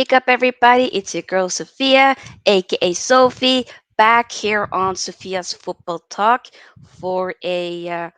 big up everybody. It's your girl Sofia, aka Sophie, back here on Sophia's Football Talk for a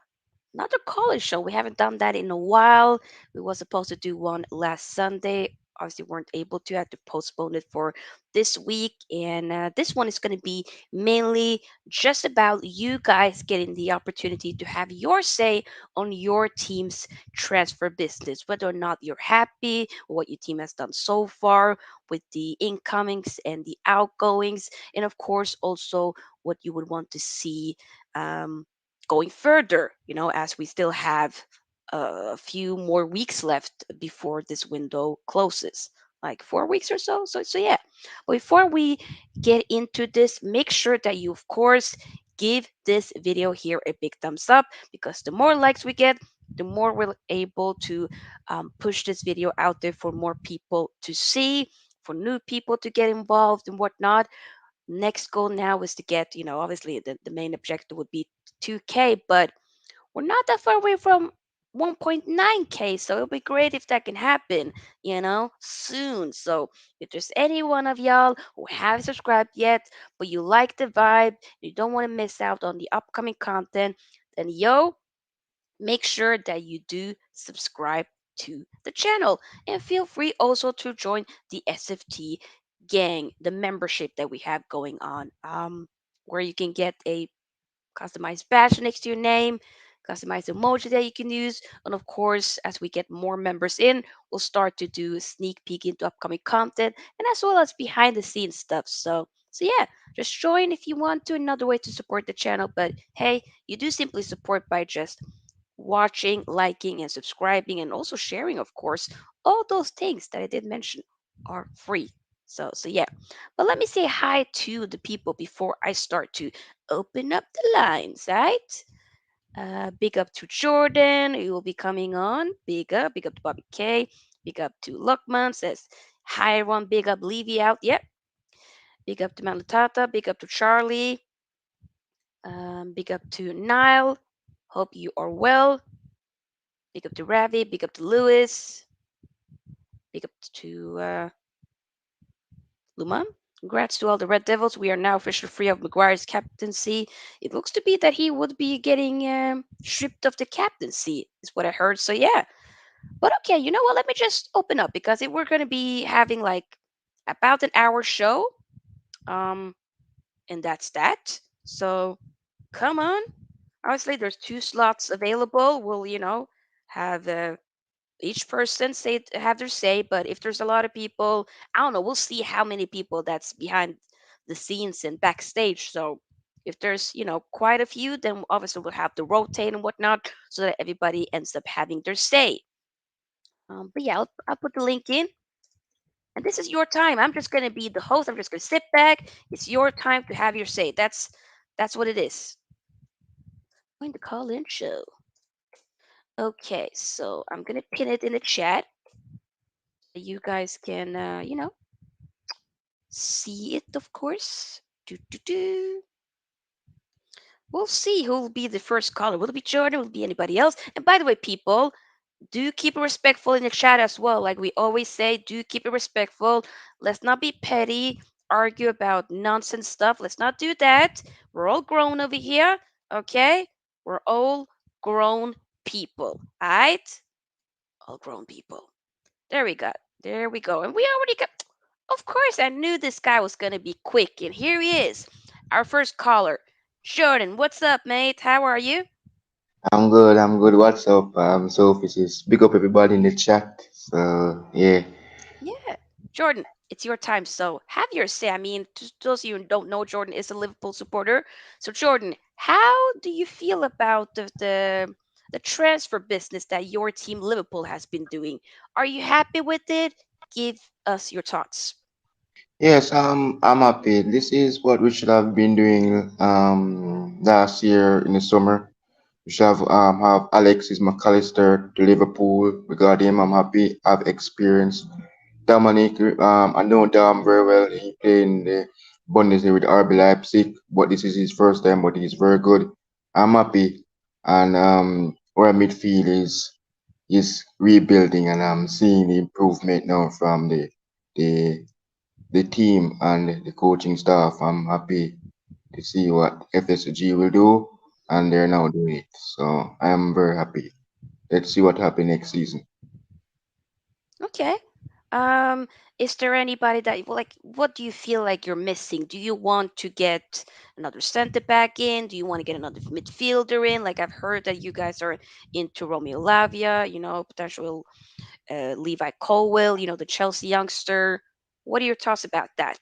another college show. We haven't done that in a while. We were supposed to do one last Sunday. Obviously, weren't able to. Had to postpone it for this week, and this one is going to be mainly just about you guys getting the opportunity to have your say on your team's transfer business, whether or not you're happy with what your team has done so far with the incomings and the outgoings, and of course, also what you would want to see. Going further, as we still have a few more weeks left before this window closes, like 4 weeks or so. So yeah. But before we get into this, make sure that you, of course, give this video here a big thumbs up because the more likes we get, the more we're able to push this video out there for more people to see, for new people to get involved and whatnot. Next goal now is to get, obviously the main objective would be 2K, but we're not that far away from 1.9K, so it'll be great if that can happen, soon. So if there's any one of y'all who haven't subscribed yet, but you like the vibe, you don't want to miss out on the upcoming content, then make sure that you do subscribe to the channel and feel free also to join the SFT gang, the membership that we have going on, where you can get a customized badge next to your name, customized emoji that you can use. And of course, as we get more members in, we'll start to do a sneak peek into upcoming content and as well as behind the scenes stuff. So yeah, just join if you want to. Another way to support the channel. But hey, you do simply support by just watching, liking, and subscribing, and also sharing, of course. All those things that I did mention are free. So yeah. But let me say hi to the people before I start to open up the lines, right? Big up to Jordan, who will be coming on. Big up to Bobby K. Big up to Luckman says hi everyone. Big up Levy out. Yep. Big up to Malatata. Big up to Charlie. Big up to Nile. Hope you are well. Big up to Ravi. Big up to Lewis. Big up to Luman. Congrats to all the Red Devils. We are now officially free of Maguire's captaincy. It looks to be that he would be getting stripped of the captaincy, is what I heard. So yeah. But okay, you know what? Let me just open up because we're going to be having like about an hour show. Um, and that's that. So come on. Obviously, there's 2 slots available. We'll, have each person have their say, but if there's a lot of people, I don't know, we'll see how many people that's behind the scenes and backstage. So if there's quite a few, then obviously we'll have to rotate and whatnot so that everybody ends up having their say. But yeah, I'll put the link in, and this is your time. I'm just gonna be the host. I'm just gonna sit back. It's your time to have your say. That's what it is. Going to call in show. Okay, so I'm gonna pin it in the chat. You guys can see it, of course. Do, do, do. We'll see who will be the first caller. Will it be Jordan? Will it be anybody else? And by the way, people, do keep it respectful in the chat as well. Like we always say, do keep it respectful. Let's not be petty, argue about nonsense stuff. Let's not do that. We're all grown over here, okay? We're all grown people, all right? All grown people. There we go. There we go. And we already got. Of course, I knew this guy was going to be quick. And here he is, our first caller. Jordan, what's up, mate? How are you? I'm good. I'm good. What's up? So this is big up everybody in the chat. So yeah, Yeah. Jordan, it's your time. So have your say. I mean, to those of you who don't know, Jordan is a Liverpool supporter. So, Jordan, how do you feel about the transfer business that your team, Liverpool, has been doing? Are you happy with it? Give us your thoughts. yes. I'm happy. This is what we should have been doing last year in the summer. We should have Alexis McAllister to Liverpool. We got him. I'm happy. I've experienced Dominic. I know Dom very well. He played in the Bundesliga with RB Leipzig, but this is his first time. But he's very good. I'm happy, and our midfield is rebuilding, and I'm seeing the improvement now from the the team and the coaching staff. I'm happy to see what FSG will do, and they're now doing it. So I am very happy. Let's see what happens next season. Okay. Um, is there anybody that like what do you feel like you're missing? Do you want to get another center back in? Do you want to get another midfielder in? Like I've heard that you guys are into Romeo Lavia, potential Levi Colwill, the Chelsea youngster. What are your thoughts about that?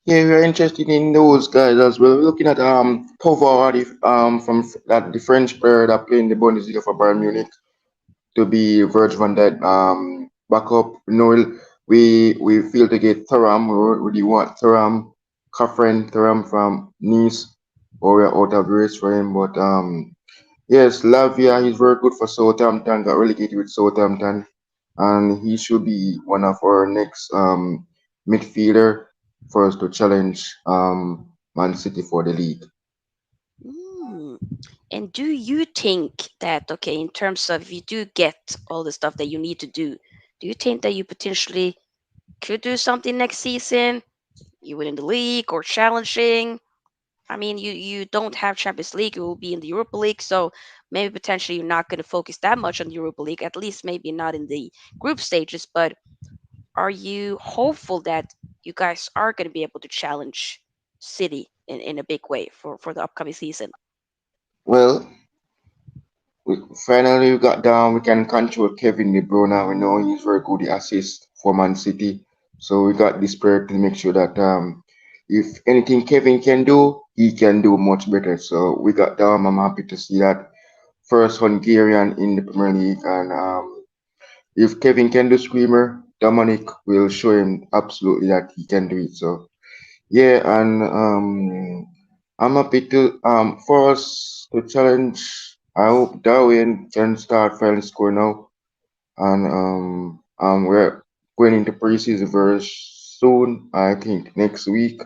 Yeah, we're interested in those guys as well. We're looking at Pavard from that the French player that played in the Bundesliga for Bayern Munich to be Virgil van Dijk backup. We feel to get Thuram. We really want Thuram, Kafren Thuram from Nice, or we're out of race for him. But yes, Lavia, he's very good for Southampton. Got relegated with Southampton, and he should be one of our next midfielder for us to challenge Man City for the league. Mm. And do you think that, okay, in terms of if you do get all the stuff that you need to do you think that you potentially could do something next season? You win in the league or challenging? I mean, you don't have Champions League. You will be in the Europa League, so maybe potentially you're not going to focus that much on the Europa League. At least maybe not in the group stages. But are you hopeful that you guys are going to be able to challenge City in a big way for the upcoming season? Well, we finally we got down. We can control Kevin De Bruyne. We know he's very good at assist for Man City. So we got this prayer to make sure that if anything Kevin can do, he can do much better. So we got down. I'm happy to see that first Hungarian in the Premier League. And if Kevin can do screamer, Dominic will show him absolutely that he can do it. So yeah, and I'm happy to for us to challenge. I hope Darwin can start final score now, and we're going into preseason very soon. I think next week.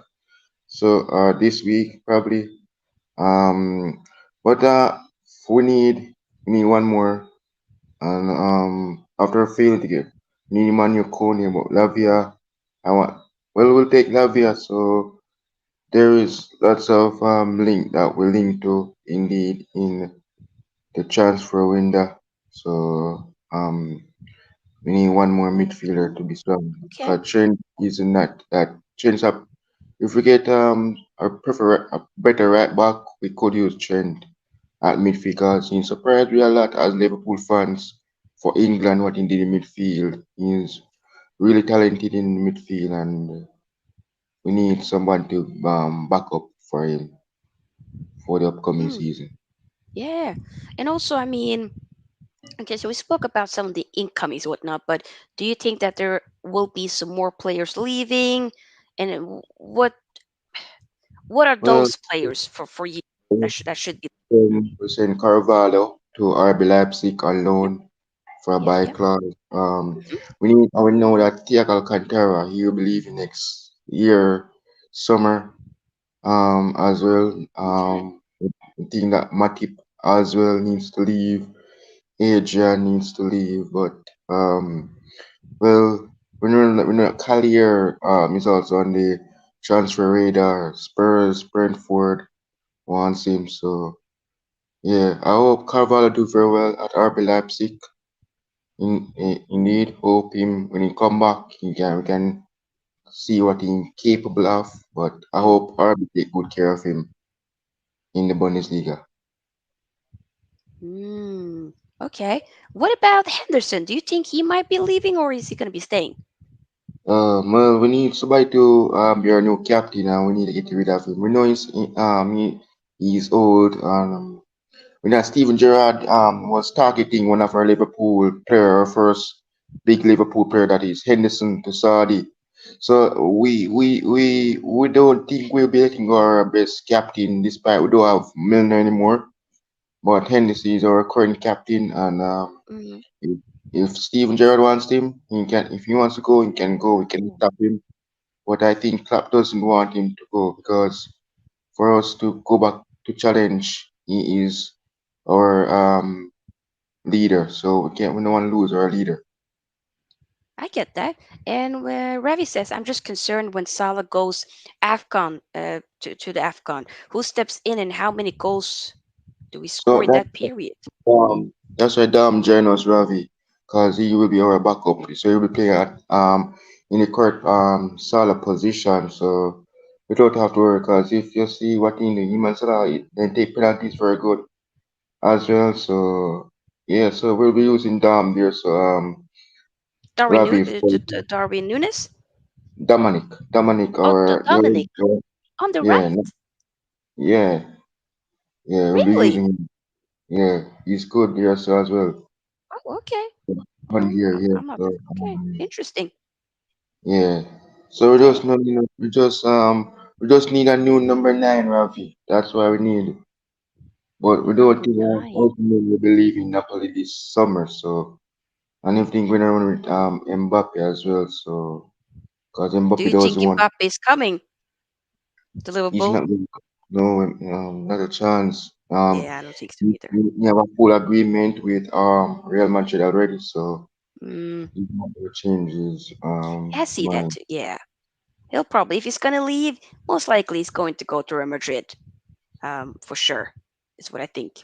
So this week probably. Um, but we need one more, and after failing to get we need Manu Kone, but Lavia. I want. Well, we'll take Lavia. So there is lots of link that we link to indeed in the transfer window. So we need one more midfielder to be strong. Okay. Because Trent is not that Trent's up. If we get a better right back, we could use Trent at midfield because he surprised me a lot as Liverpool fans for England what he did in midfield. He's really talented in midfield and we need someone to back up for him for the upcoming Mm, season. yeah. And also, I mean, okay, so we spoke about some of the incomings and whatnot, but do you think that there will be some more players leaving? And what are Well, those players for you that should be? we send Carvalho to RB Leipzig on Yep, loan for a yep, buy yep. clause. Hmm. We know that Thiago Alcantara he will be leaving next year summer as well. Okay. I think that Matip as well needs to leave. Adrian needs to leave, but well, we know that Collier is also on the transfer radar. Spurs, Brentford wants him, so yeah, I hope Carvalho do very well at RB Leipzig. Indeed, hope him when he come back, we can see what he's capable of. But I hope RB take good care of him in the Bundesliga. Mm, okay. What about Henderson? Do you think he might be leaving or is he going to be staying? Well, we need somebody to be our new captain, and we need to get rid of him. We know he's old. We know Steven Gerrard was targeting one of our Liverpool player, our first big Liverpool player, that is Henderson to Saudi. So we don't think we'll be letting go our best captain, despite we don't have Milner anymore. But Henderson is our current captain, and Mm, if, if Steven Gerrard wants him, he can. If he wants to go, he can go. We can stop him. But I think Klopp doesn't want him to go because for us to go back to challenge, he is our leader. So we don't want to lose our leader. I get that. And Ravi says, I'm just concerned when Salah goes AFCON to the AFCON. Who steps in and how many goals do we score So in that period? that's why Dom joined us, Ravi, because he will be our backup. So he'll be playing at in the correct Salah position. So we don't have to worry. Because if you see what in the human Salah, they take penalties very good as well. So yeah, so we'll be using Dom there. So Ravi is Darwin Nunes? Dominic, Oh, or Dominic on the yeah, right? yeah, yeah. We'll be Really? using him. Yeah, he's good there so as well. Oh, okay. On Oh, here, yeah. I'm not. So Okay, interesting. yeah. So we Okay. just know, we just need a new number nine, Rafi. That's why we need it. But we don't Number think nine. ultimately we believe in Napoli this summer. So and if think going on with Mbappe as well. So because Do Mbappe you think doesn't want, Mbappe is coming to he's Liverpool? not going, no, not a chance. Yeah, I don't think so either. We have a full agreement with Real Madrid already. So Mm, he's not going to change his I see that mind. too. Yeah, he'll probably, if he's gonna leave, most likely he's going to go to Real Madrid. For sure, is what I think.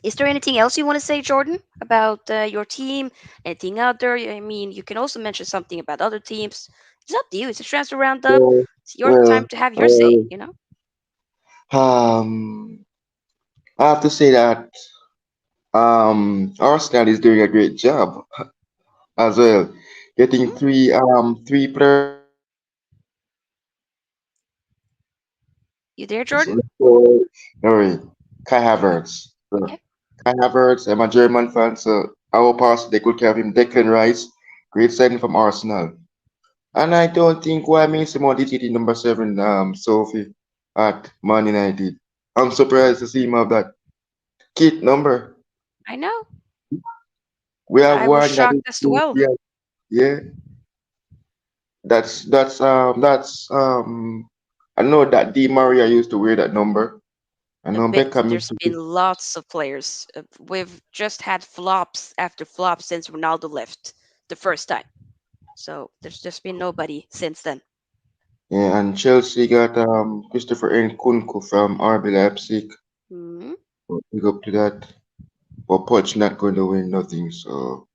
Is there anything else you want to say, Jordan, about your team? Anything other? I mean, you can also mention something about other teams. It's up to you. It's a transfer roundup. Well, It's your time well, to have your say. well, um, I have to say that Arsenal is doing a great job as well, getting Mm, three players in the summer. you there, Jordan? Sorry, Kai Oh, Havertz. okay. So, Kai Havertz, I'm a German fan, so I hope Arsenal they could have him. Declan Rice, great signing from Arsenal. And I don't think why Mason Mount is hitting number seven, Sophie at Man United. I'm surprised to see him have that kit number. I know. We have I was one that is shocked as well. yeah, yeah. That's I know that Di Maria used to wear that number. I A know bit. Beckham used There's to been lots of players. We've just had flops after flops since Ronaldo left the first time. So there's just been nobody since then. yeah, and Chelsea got Christopher Nkunku from RB Leipzig. Hmm. Big up to that. But Poch not going to win nothing, so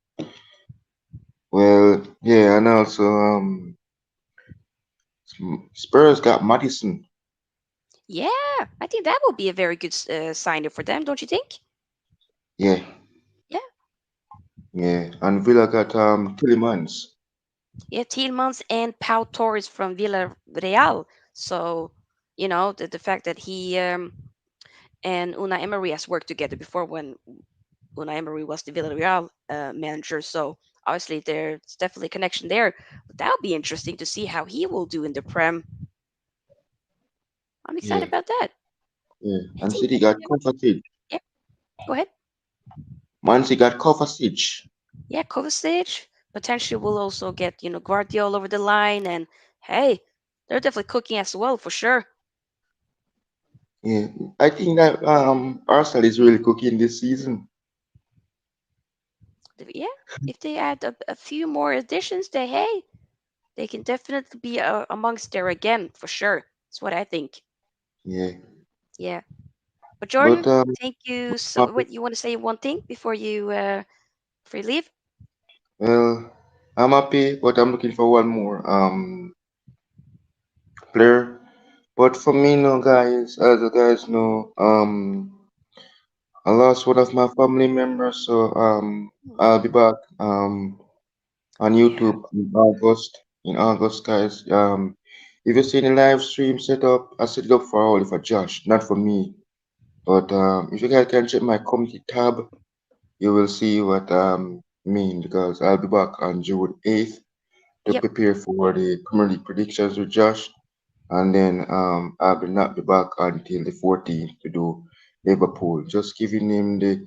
well yeah, and also Spurs got Madison. Yeah, I think that will be a very good signing for them, don't you think? Yeah, Yeah, yeah. And Villa got Tillemans. yeah. Tielemans and Pau Torres from Villarreal. So, the fact that he and Una Emery has worked together before when Una Emery was the Villarreal manager. So obviously there's definitely a connection there. But that'll be interesting to see how he will do in the Prem. I'm Yeah, excited about that. yeah. I And think, City got Kovacic. yeah, go ahead. Man City got Kovacic. Yeah, Kovacic potentially will also get, Guardiola over the line. And hey, they're definitely cooking as well for sure. Yeah, I think that Arsenal is really cooking this season. Yeah, if they add a few more additions, hey, they can definitely be amongst there again for sure. That's what I think. Yeah, Yeah. But Jordan, but thank you. So, happy- wait, you want to say one thing before you leave? well, I'm happy, but I'm looking for one more player. But for me, no, guys, as you guys know, I lost one of my family members, so Hmm. I'll be back on Yeah, YouTube in August. In August, guys. If you see the live stream set up, I set it up for all for Josh, not for me. But if you guys can check my community tab, you will see what mean because I'll be back on June 8th to yep. prepare for the Premier League predictions with Josh, and then I will not be back until the 14th to do Liverpool. Just giving him the,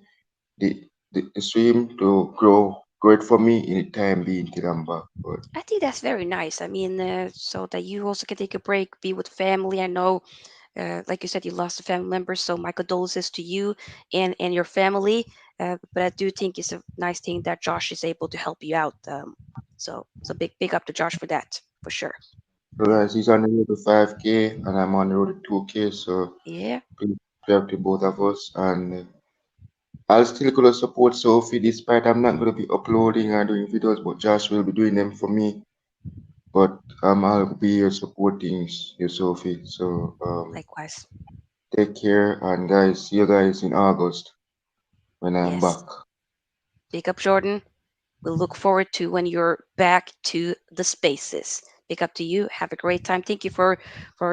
the stream to grow it for me in the time being till I'm back. But I think that's very nice. I mean, so that you also can take a break, be with family. I know, Like you said, you lost a family member, so my condolences to you and your family. But I do think it's a nice thing that Josh is able to help you out. So big up to Josh for that, for sure. So Yeah, guys, he's on the road to 5K and I'm on the road to 2K. So yeah, please pray up to both of us. And I'll still gonna support Sophie despite I'm not gonna be uploading or doing videos, but Josh will be doing them for me. But I'll be here supporting you, Sophie. So likewise. take care and guys, see you guys in August when I'm back. Yes, big up Jordan. We'll look forward to when you're back to the spaces. Big up to you. Have a great time. Thank you for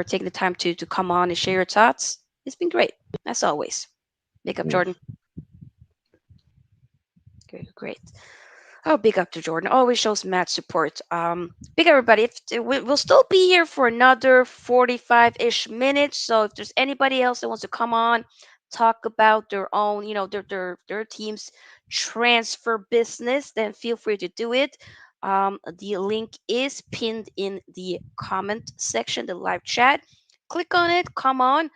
taking the time to come on and share your thoughts. It's been great, as always. Big up Yes. Jordan. Great, great. Oh, big up to Jordan. Always shows mad support. Big up everybody. We'll still be here for another 45-ish minutes. So if there's anybody else that wants to come on, talk about their own, their team's transfer business, then feel free to do it. The link is pinned in the comment section, the live chat. Click on it. Come on.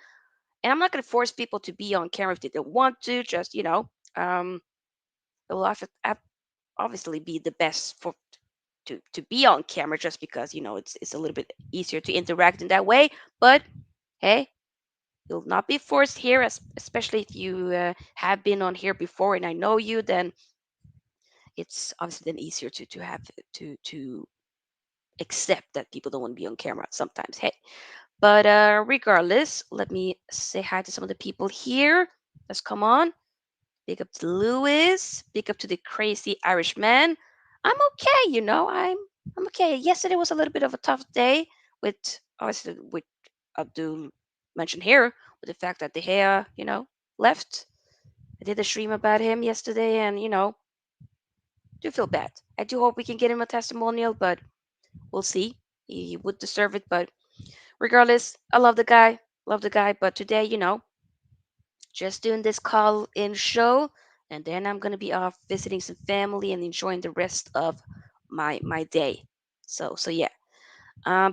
And I'm not going to force people to be on camera if they don't want to. Just it will obviously be the best for to be on camera just because it's a little bit easier to interact in that way, but hey, you'll not be forced here, especially if you have been on here before and I know you, then it's obviously then easier to have to accept that people don't want to be on camera sometimes. Hey, but regardless, let me say hi to some of the people here. Let's come on. Big up to Lewis. Big up to the crazy Irish man. I'm okay, I'm okay. Yesterday was a little bit of a tough day with obviously with Abdul mentioned here with the fact that the hair, left. I did a stream about him yesterday and do feel bad. I do hope we can get him a testimonial, but we'll see. He would deserve it, but regardless, I love the guy. Love the guy. But today, just doing this call in show, and then I'm gonna be off visiting some family and enjoying the rest of my day. So yeah.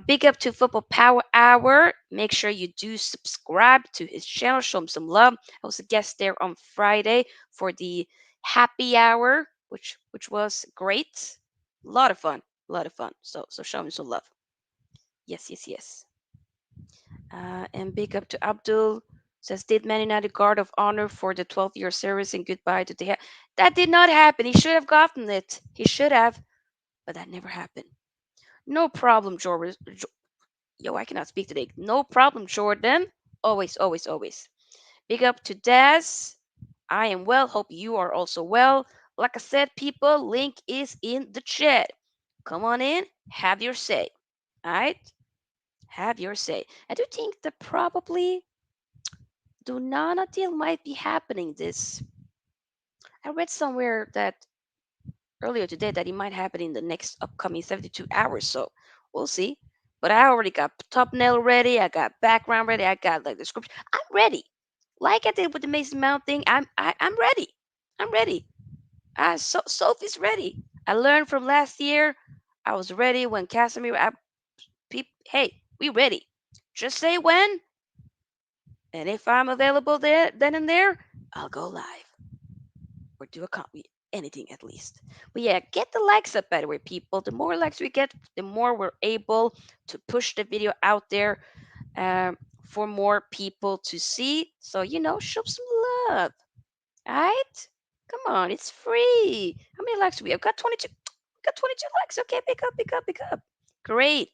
Big up to Football Power Hour. Make sure you do subscribe to his channel. Show him some love. I was a guest there on Friday for the happy hour, which was great. A lot of fun. A lot of fun. So show him some love. Yes, yes, yes. And big up to Abdul. Says, did Man United Guard of Honor for the 12-year service and goodbye to the. That did not happen. He should have gotten it. He should have, but that never happened. No problem, Jordan. Yo, I cannot speak today. No problem, Jordan. Always, always, always. Big up to Daz. I am well. Hope you are also well. Like I said, people, link is in the chat. Come on in, have your say. All right? Have your say. I do think that probably Donana deal might be happening this. I read somewhere that earlier today that it might happen in the next upcoming 72 hours. So we'll see. But I already got thumbnail ready. I got background ready. I got like the description. I'm ready. Like I did with the Mason Mount thing. I'm ready. I'm ready. Sophie's ready. I learned from last year. I was ready when Casimir. Hey, we ready. Just say when, and if I'm available there, then and there, I'll go live or do a copy, anything at least. But yeah, get the likes up, by the way, people. The more likes we get, the more we're able to push the video out there for more people to see. So, show some love. All right? Come on, it's free. How many likes do we have? Got 22. We got 22 likes. Okay, pick up, pick up, pick up. Great.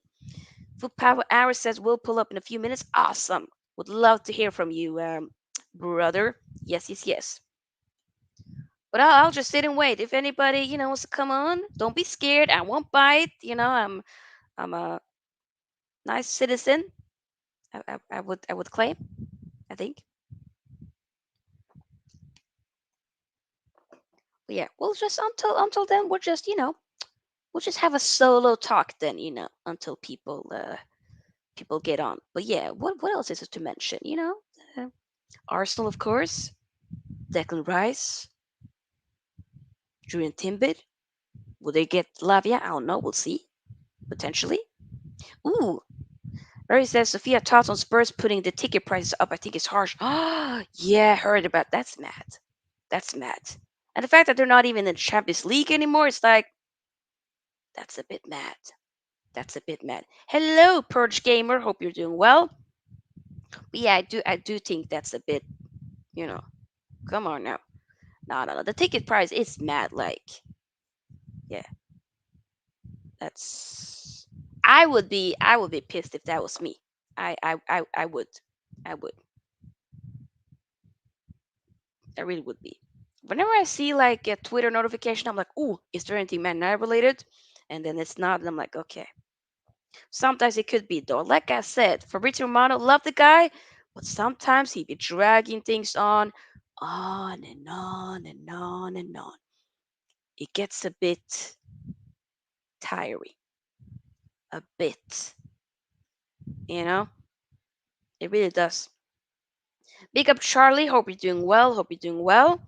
Food Power Hour says we'll pull up in a few minutes. Awesome. Would love to hear from you, brother. Yes, yes, yes. But I'll just sit and wait. If anybody, wants to come on, don't be scared. I won't bite. I'm a nice citizen. I would claim. I think. But yeah, we'll just until then we'll just have a solo talk then. Until people get on. But yeah, what else is it to mention? Uh, Arsenal of course. Declan Rice, Julian Timbit. Will they get Lavia? I don't know. We'll see. Potentially. Ooh, Rory says Sophia thoughts on Spurs putting the ticket prices up. I think it's harsh. Ah, yeah, heard about that's mad. That's mad. And the fact that they're not even in the Champions League anymore, it's like that's a bit mad. That's a bit mad. Hello, Purge Gamer. Hope you're doing well. But yeah, I do think that's a bit, you know, come on now. No, no, no. The ticket price is mad. Like, yeah, that's. I would be pissed if that was me. I would. I would. I really would be. Whenever I see like a Twitter notification, I'm like, "Ooh, is there anything Man United related?" And then it's not, and I'm like, "Okay." Sometimes it could be though. Like I said, Fabrizio Romano, love the guy, but sometimes he be dragging things on and on and on and on. It gets a bit tiring, a bit, you know. It really does. Big up Charlie. Hope you're doing well. Hope you're doing well.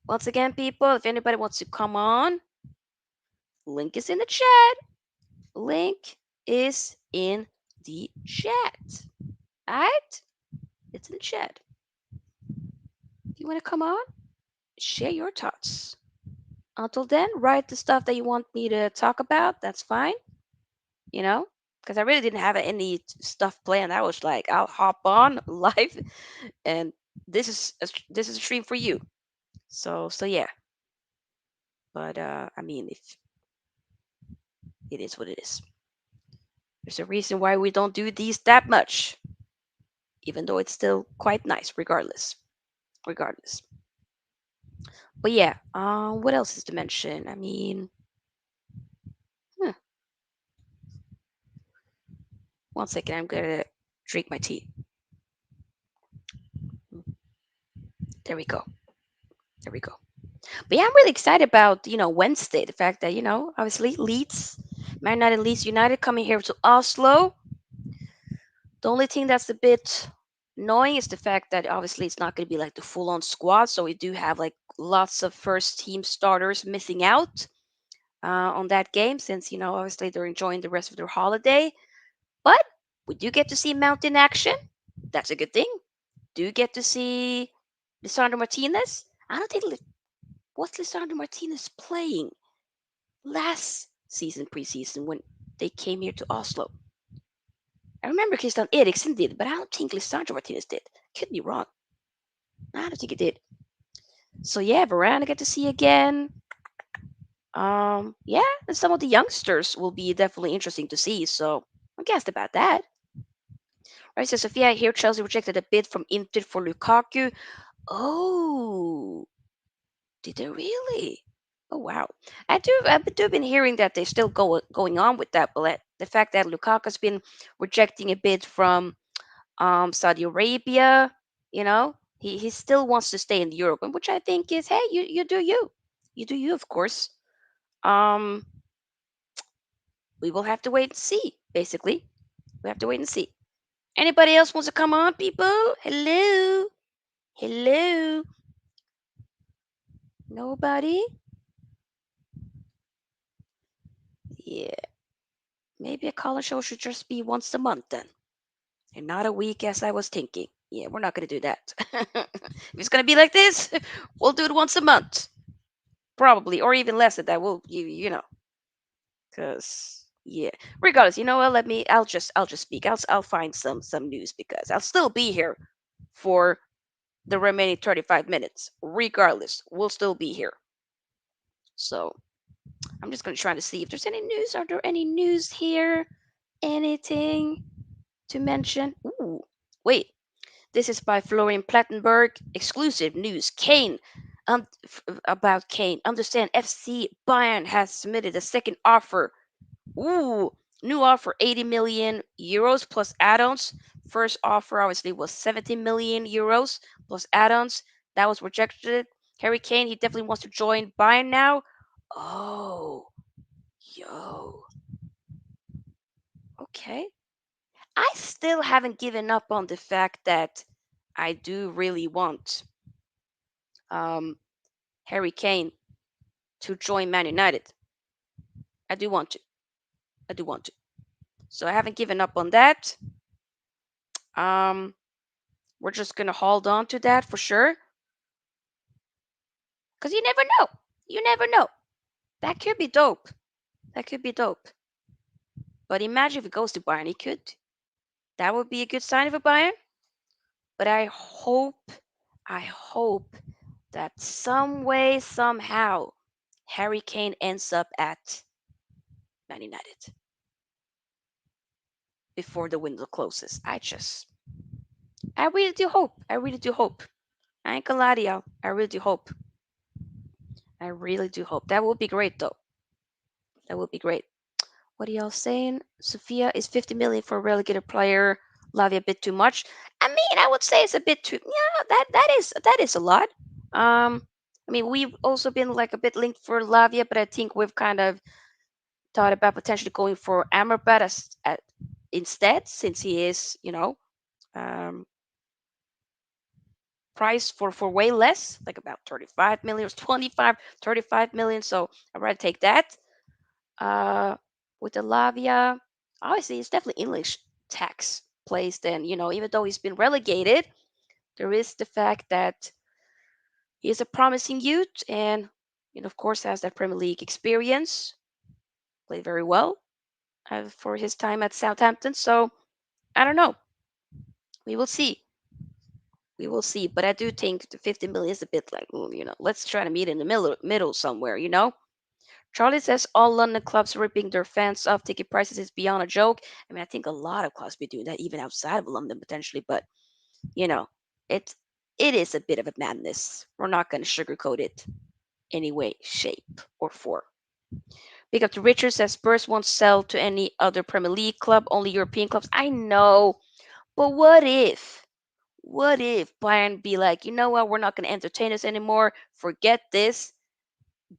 Once again, people, if anybody wants to come on, link is in the chat. Link is in the chat. Alright? It's in the chat. If you want to come on, share your thoughts. Until then, write the stuff that you want me to talk about. That's fine, you know, because I really didn't have any stuff planned. I was like, I'll hop on live, and this is a stream for you. So yeah. But I mean, if it is what it is, there's a reason why we don't do these that much, even though it's still quite nice, regardless. Regardless. But yeah, what else is to mention? I mean, huh, one second, I'm gonna drink my tea. There we go. There we go. But yeah, I'm really excited about Wednesday. The fact that obviously Leeds, Man United, Leeds United coming here to Oslo. The only thing that's a bit annoying is the fact that obviously it's not going to be like the full-on squad. So we do have like lots of first team starters missing out on that game since obviously they're enjoying the rest of their holiday. But we do get to see Mount in action. That's a good thing. Do get to see Lisandro Martinez. I don't think what's Lisandro Martinez playing last season preseason when they came here to Oslo. I remember Christian Eriksen did, but I don't think Lisandro Martinez did. Could be wrong. I don't think he did. So yeah, Varane I get to see again. Yeah, and some of the youngsters will be definitely interesting to see. So I'm guessed about that. Right, so Sofia here, Chelsea rejected a bid from Inter for Lukaku. Oh, did they really? Oh wow. I've been hearing that they're still going on with that, but the fact that Lukaku's been rejecting a bid from Saudi Arabia, he still wants to stay in Europe, and which I think is, hey, you do you. You do you, of course. Um we will have to wait and see, basically. We have to wait and see. Anybody else wants to come on, people? Hello? Hello? Nobody? Yeah. Maybe a college show should just be once a month then, and not a week as I was thinking. Yeah, we're not going to do that. If it's going to be like this, we'll do it once a month, probably, or even less than that. We'll, because yeah. Regardless, you know what? I'll just speak. I'll find some news because I'll still be here for the remaining 35 minutes. Regardless, we'll still be here. So I'm just going to try to see if there's any news. Are there any news here? Anything to mention? Ooh, wait. This is by Florian Plattenberg. Exclusive news. About Kane. Understand FC Bayern has submitted a second offer. Ooh, new offer 80 million euros plus add-ons. First offer obviously was 70 million euros plus add-ons. That was rejected. Harry Kane, he definitely wants to join Bayern now. Oh, yo. Okay. I still haven't given up on the fact that I do really want um, Harry Kane to join Man United. I do want to. I do want to. So I haven't given up on that. Um, we're just gonna hold on to that for sure, cause you never know. You never know. That could be dope. That could be dope. But imagine if it goes to Bayern, it could. That would be a good sign for Bayern. But I hope that some way, somehow, Harry Kane ends up at Man United before the window closes. I really do hope. I really do hope. I ain't gonna lie to y'all. I really do hope. I really do hope. That would be great, though. That would be great. What are y'all saying? Sofia is 50 million for a relegated player. Lavia a bit too much. I mean, I would say it's a bit too. Yeah, that is a lot. I mean, we've also been like a bit linked for Lavia, but I think we've kind of thought about potentially going for Amrabat instead, since he is, um, priced for way less, like about 35 million or 25, 35 million. So I'd rather take that. Uh, with the Lavia, obviously, it's definitely English tax placed. And, even though he's been relegated, there is the fact that he is a promising youth and, of course, has that Premier League experience, played very well for his time at Southampton. So I don't know. We will see. We will see. But I do think the 50 million is a bit like, let's try to meet in the middle somewhere. Charlie says all London clubs ripping their fans off ticket prices is beyond a joke. I mean, I think a lot of clubs be doing that even outside of London potentially, but you know, it it is a bit of a madness. We're not going to sugarcoat it any way, shape, or form. Big up to Richard says Spurs won't sell to any other Premier League club, only European clubs. I know, but what if? What if Bayern be like, you know what, we're not going to entertain us anymore. Forget this.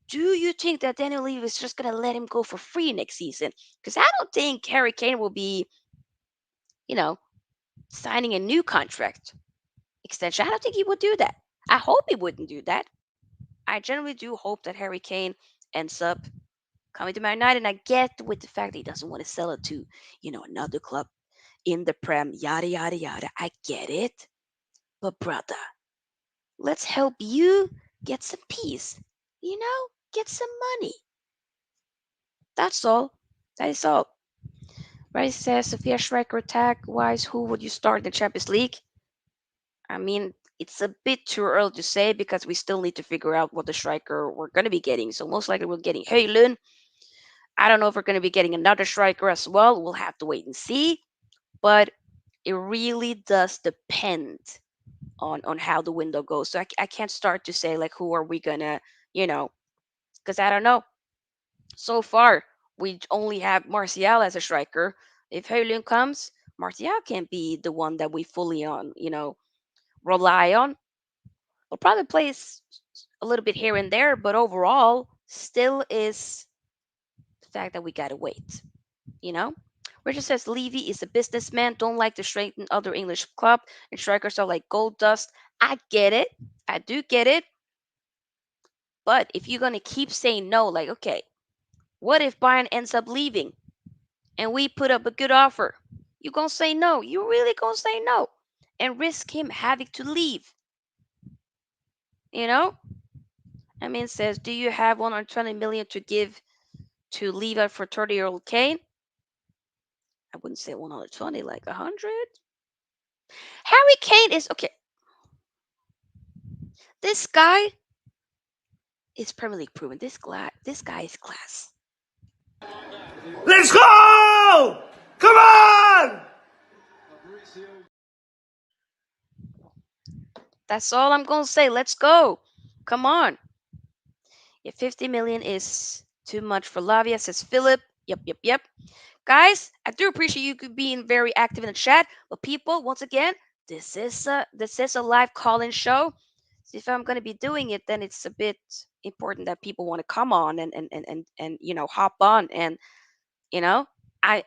Do you think that Daniel Levy is just going to let him go for free next season? Because I don't think Harry Kane will be, you know, signing a new contract extension. I don't think he would do that. I hope he wouldn't do that. I generally do hope that Harry Kane ends up coming to Man United. And I get with the fact that he doesn't want to sell it to, another club in the Prem, yada, yada, yada. I get it. But, brother, let's help you get some peace, get some money. That's all. That is all. Right says Sofia striker attack wise, who would you start in the Champions League? I mean, it's a bit too early to say because we still need to figure out what the striker we're going to be getting. So most likely we're getting Heylun. I don't know if we're going to be getting another striker as well. We'll have to wait and see. But it really does depend on how the window goes. So I can't start to say like who are we gonna, because I don't know. So far, we only have Martial as a striker. If Heylin comes, Martial can't be the one that we fully rely on. We'll probably play a little bit here and there, but overall, still is the fact that we gotta wait. You know. Richard says Levy is a businessman, don't like to strengthen other English club, and strikers are like gold dust. I get it. I do get it. But if you're gonna keep saying no, like, okay, what if Bayern ends up leaving and we put up a good offer? You gonna say no? You really gonna say no and risk him having to leave? You know? I mean, says, do you have 120 million to give to Levi for 30-year-old Kane? I wouldn't say 120, like 100. Harry Kane is okay. This guy is Premier League proven. This guy is class. Let's go! Come on! That's all I'm gonna say. Let's go. Come on. Yeah, 50 million is too much for Lavia, says Philip. Yep, yep, yep. Guys, I do appreciate you being very active in the chat. But people, once again, this is a live call-in show. So if I'm gonna be doing it, then it's a bit important that people want to come on and hop on and you know I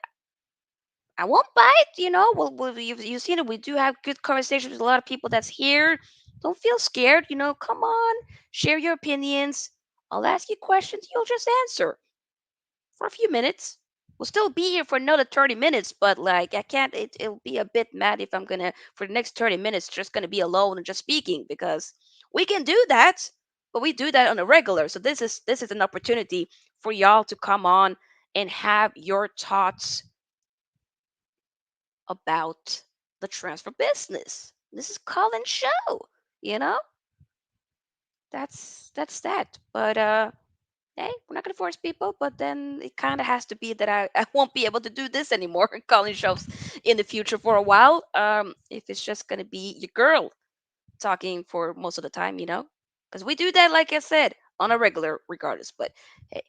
I won't bite. Well, you've seen it. We do have good conversations with a lot of people that's here. Don't feel scared. Come on, share your opinions. I'll ask you questions. You'll just answer for a few minutes. We'll still be here for another 30 minutes, but like I can't. It'll be a bit mad if I'm gonna for the next 30 minutes just gonna be alone and just speaking because we can do that, but we do that on a regular. So this is an opportunity for y'all to come on and have your thoughts about the transfer business. This is Colin's show, you know. That's that. But hey, we're not gonna force people. But then it kind of has to be that I won't be able to do this anymore. Calling shows in the future for a while. If it's just gonna be your girl talking for most of the time, because we do that, like I said, on a regular, regardless. But hey,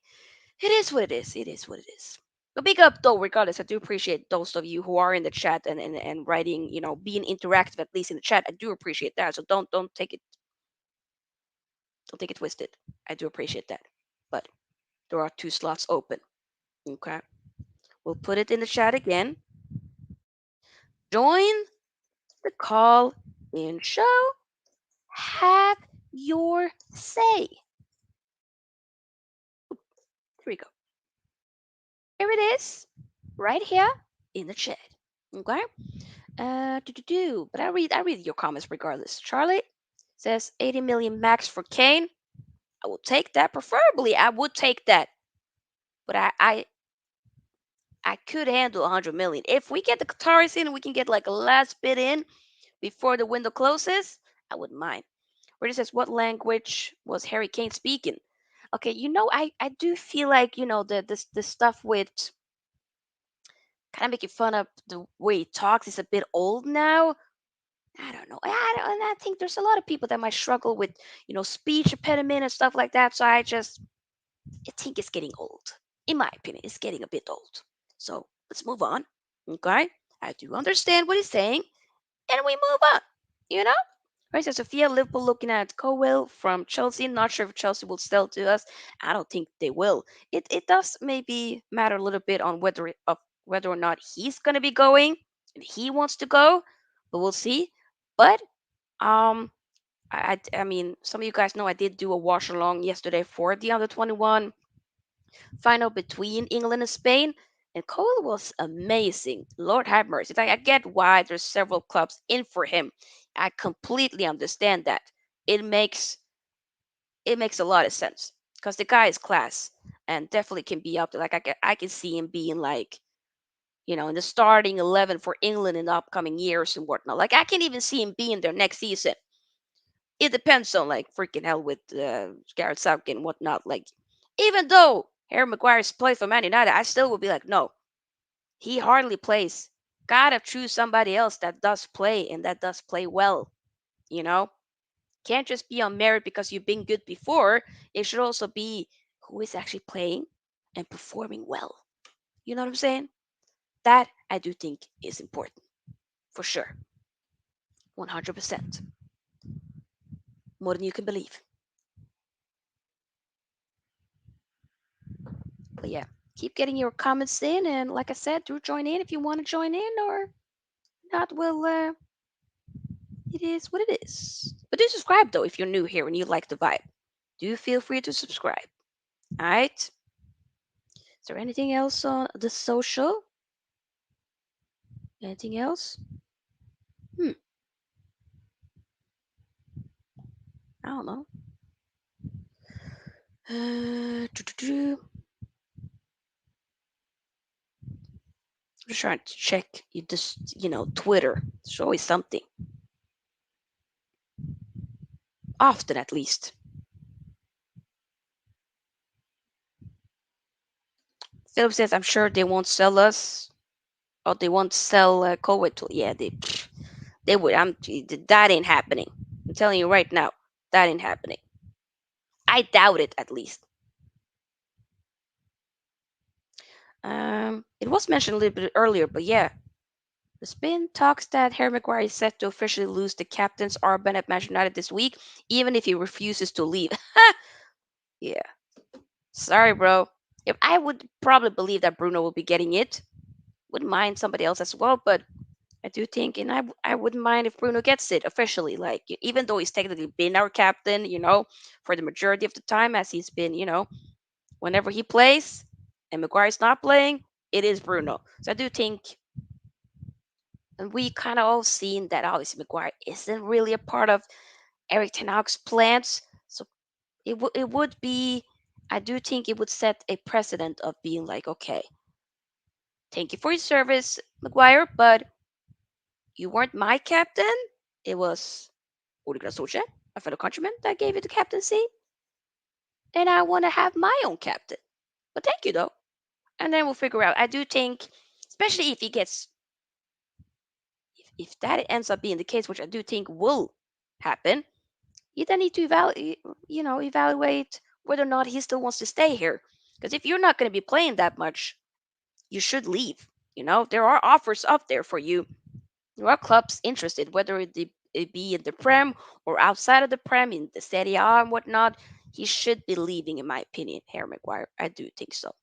it is what it is. It is what it is. But big up though, regardless. I do appreciate those of you who are in the chat and writing, being interactive at least in the chat. I do appreciate that. So don't take it twisted. I do appreciate that. But there are two slots open. Okay. We'll put it in the chat again. Join the call in show. Have your say. Here we go. Here it is. Right here in the chat. Okay. But I read your comments regardless. Charlie says 80 million max for Kane. I will take that. Preferably, I would take that. But I could handle 100 million. If we get the Qataris in and we can get like a last bid in before the window closes, I wouldn't mind. Where it says, what language was Harry Kane speaking? Okay, I do feel like, the stuff with kind of making fun of the way he talks is a bit old now. I don't know. And I think there's a lot of people that might struggle with, speech impediment and stuff like that. So I think it's getting old. In my opinion, it's getting a bit old. So let's move on. Okay? I do understand what he's saying, and we move on. You know? Right, so Sofia, Liverpool looking at Cowell from Chelsea. Not sure if Chelsea will sell to us. I don't think they will. It does maybe matter a little bit on whether or not he's gonna be going and he wants to go, but we'll see. But um, I mean, some of you guys know I did do a watch along yesterday for the under 21 final between England and Spain, and Cole was amazing. Lord have mercy. Like, I get why there's several clubs in for him. I completely understand that. It makes it makes a lot of sense because the guy is class and definitely can be up there. Like I can see him being like in the starting 11 for England in the upcoming years and whatnot. Like I can even see him being there next season. It depends on like freaking hell with Gareth Southgate and whatnot. Like even though Harry Maguire's played for Man United, I still would be like, no, he hardly plays. Gotta choose somebody else that does play and that does play well. You know, can't just be on merit because you've been good before. It should also be who is actually playing and performing well. You know what I'm saying? That I do think is important for sure. 100%. More than you can believe. But yeah, keep getting your comments in. And like I said, do join in if you want to join in or not. Well, it is what it is. But do subscribe though if you're new here and you like the vibe. Do feel free to subscribe. All right. Is there anything else on the social? Anything else? Hmm. I don't know. I'm just trying to check Twitter. There's always something. Often, at least. Philip says, "I'm sure they won't sell us, or they won't sell Kuwait. Yeah, they would. That ain't happening. I'm telling you right now, that ain't happening. I doubt it, at least. It was mentioned a little bit earlier, but yeah, the spin talks that Harry Maguire is set to officially lose the captain's armband at Manchester United this week, even if he refuses to leave. Yeah, sorry, bro. If I would probably believe that Bruno will be getting it. Wouldn't mind somebody else as well, but I do think, and I wouldn't mind if Bruno gets it officially. Like, even though he's technically been our captain, for the majority of the time, as he's been, whenever he plays and Maguire's not playing, it is Bruno. So I do think, and we kind of all seen that obviously Maguire isn't really a part of Eric Ten Hag's plans. So it would be, I do think it would set a precedent of being like, okay, thank you for your service, Maguire, but you weren't my captain. It was Ole Gunnar Solskjaer, a fellow countryman, that gave you the captaincy, and I want to have my own captain. But thank you though, and then we'll figure out. I do think, especially if he gets, if that ends up being the case, which I do think will happen, you then need to evaluate whether or not he still wants to stay here. Because if you're not going to be playing that much, you should leave. There are offers up there for you. There are clubs interested, whether it be in the Prem or outside of the Prem, in the Serie A and whatnot. He should be leaving, in my opinion, Harry Maguire. I do think so.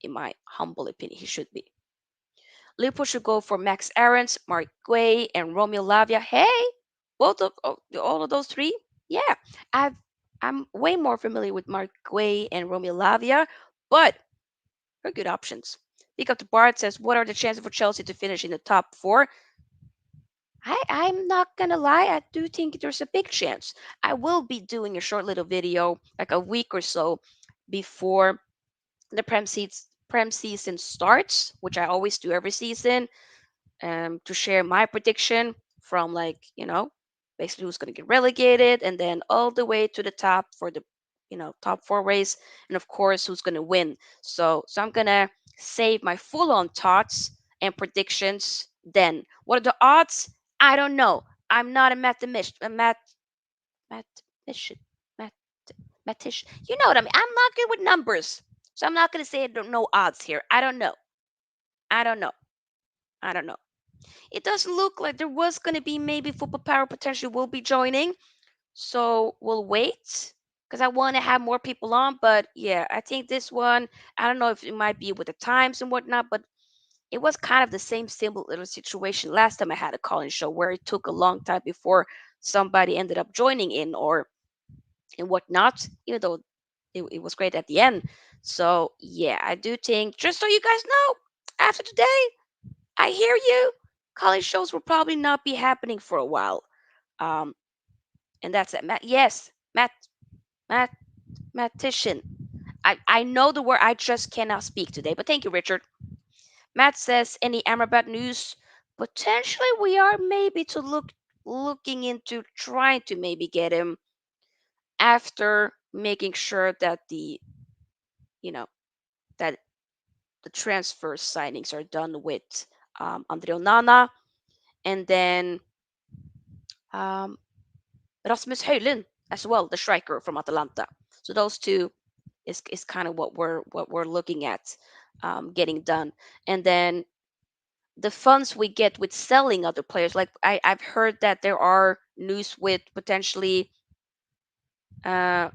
In my humble opinion, he should be. Liverpool should go for Max Aarons, Mark Guay, and Romeo Lavia. Hey, all of those three. Yeah, I've I'm way more familiar with Mark Guay and Romeo Lavia, but they're good options. Pick up the Bart says, what are the chances for Chelsea to finish in the top four? I'm not gonna lie, I do think there's a big chance. I will be doing a short little video, like a week or so before the Prem season starts, which I always do every season, to share my prediction from, like, basically who's going to get relegated, and then all the way to the top for the top four race, and of course who's going to win. So I'm going to save my full on thoughts and predictions then. What are the odds? I don't know. I'm not a mathematician. Mathematician. Math, mathematician. You know what I mean? I'm not good with numbers. So I'm not going to say I don't know odds here. I don't know. I don't know. I don't know. It does look like there was going to be maybe Football Power potentially will be joining. So we'll wait because I want to have more people on. But yeah, I think this one, I don't know if it might be with the times and whatnot, but it was kind of the same simple little situation last time I had a call-in show where it took a long time before somebody ended up joining in or and whatnot, even though it was great at the end. So yeah, I do think, just so you guys know, after today, I hear you. College shows will probably not be happening for a while. Um, and that's it. Yes, mathematician. I know the word. I just cannot speak today. But thank you, Richard. Matt says, any Amrabat news? Potentially, we are maybe to looking into trying to maybe get him after making sure that you know that the transfer signings are done with Andre Onana, and then um, Rasmus Højlund as well, the striker from Atalanta. So those two is kind of what we're looking at getting done, and then the funds we get with selling other players. Like I've heard that there are news with potentially uh,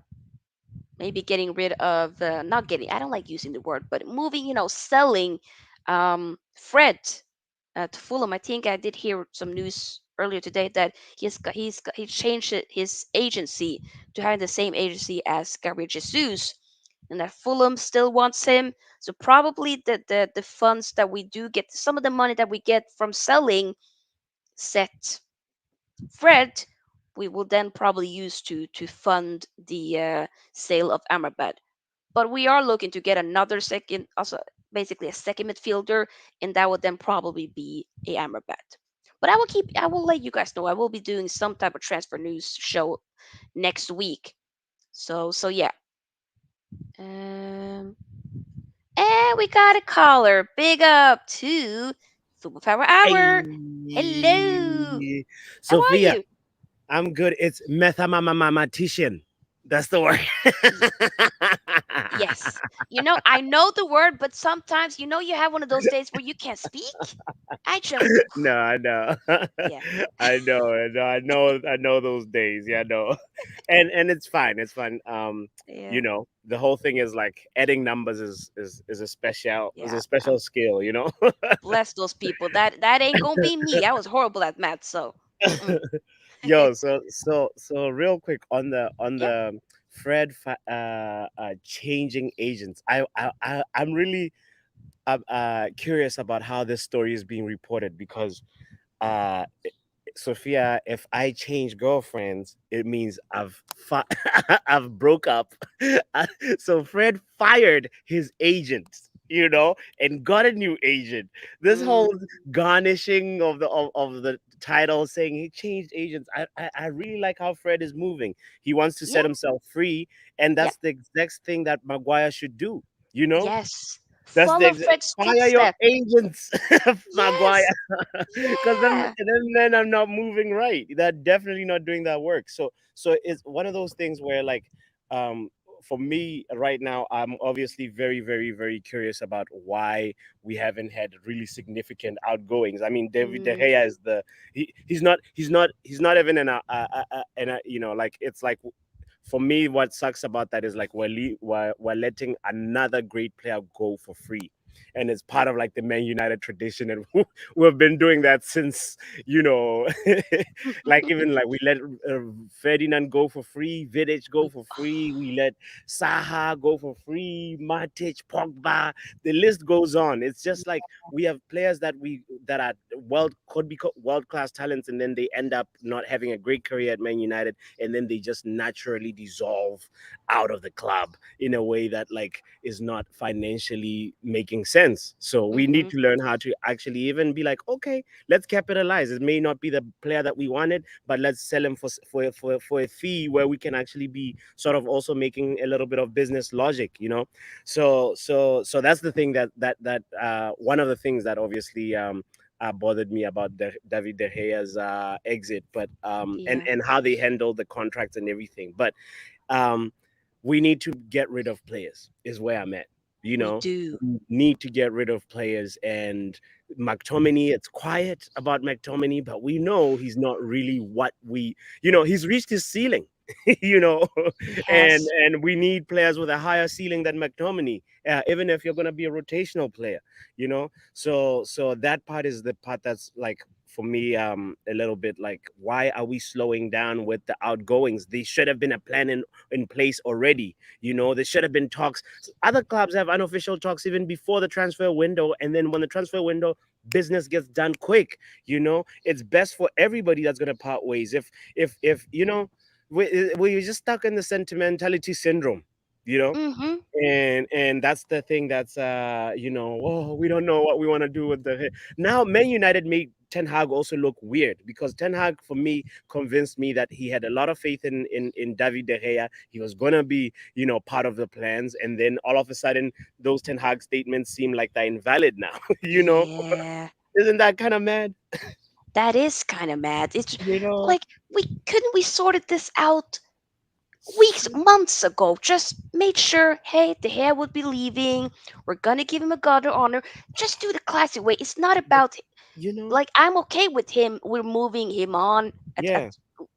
maybe getting rid of not getting. I don't like using the word, but moving. Selling Fred to Fulham. I think I did hear some news earlier today that he changed his agency to having the same agency as Gabriel Jesus, and that Fulham still wants him. So probably the funds that we do get, some of the money that we get from selling set Fred, we will then probably use to fund the sale of Amrabat. But we are looking to get another second, also basically a second midfielder, and that would then probably be a Amrabat. But I will let you guys know. I will be doing some type of transfer news show next week. So yeah. Um, and we got a caller. Big up to Football Power Hour. Hello. Hey, How are Sophia, you? I'm good. It's mathematician. That's the word. Y- yes. I know the word, but sometimes, you have one of those days where you can't speak. I just, No, I know. yeah, I know those days. Yeah, I know. And it's fine. It's fine. yeah, The whole thing is like adding numbers is yeah. a special skill, you know? Bless those people. That ain't gonna be me. I was horrible at math, so. Mm-mm. Yo, so real quick on Yeah. the changing agents. I'm really curious about how this story is being reported because uh Sophia, if I change girlfriends, it means I've broke up. So Fred fired his agent, and got a new agent. This Mm, whole garnishing of the title, saying he changed agents. I really like how Fred is moving. He wants to yeah, set himself free, and yeah, that's the exact thing that Maguire should do. You know, yes. that's the Follow Fred's fire your footsteps. agents, Maguire, Yes, because then, yeah. then I'm not moving right. They're definitely not doing that work. So it's one of those things where um, for me right now, I'm obviously very, very, very curious about why we haven't had really significant outgoings. I mean, David De Mm, Gea is he's not even like it's like for me, what sucks about that is like we're letting another great player go for free. And it's part of like the Man United tradition, and we've been doing that since you know, like even like we let Ferdinand go for free, Vidic go for free, we let Saha go for free, Matic, Pogba, the list goes on. It's just like we have players that are could be world class talents, and then they end up not having a great career at Man United, and then they just naturally dissolve out of the club in a way that like is not financially making sense. So we need mm-hmm. to learn how to actually even be like, okay, let's capitalize. It may not be the player that we wanted, but let's sell him for a fee where we can actually be sort of also making a little bit of business logic. So that's the thing that one of the things that obviously bothered me about David De Gea's exit, but Yeah, and how they handled the contracts and everything. But um, we need to get rid of players. Is where I'm at. You we know, do. we need to get rid of players. And McTominay, it's quiet about McTominay, but we know he's not really what he's reached his ceiling. you know, He and has. and we need players with a higher ceiling than McTominay, even if you're going to be a rotational player. So that part is the part that's like for me a little bit like, why are we slowing down with the outgoings? They should have been a plan in place already. There should have been talks. Other clubs have unofficial talks even before the transfer window, and then when the transfer window, business gets done quick. It's best for everybody that's going to part ways. If we're just stuck in the sentimentality syndrome. you know Mm-hmm. and that's the thing that's oh, we don't know what we want to do with now. Man United made Ten Hag also look weird, because Ten Hag for me convinced me that he had a lot of faith in David De Gea. He was gonna be part of the plans, and then all of a sudden those Ten Hag statements seem like they're invalid now. you know Yeah, isn't that kind of mad? that is kind of mad. It's you know like we sorted this out weeks, months ago. Just made sure, hey, the hair would be leaving. We're gonna give him a guard of honor. Just do the classic way. It's not but about you know like I'm okay with him. We're moving him on. yeah,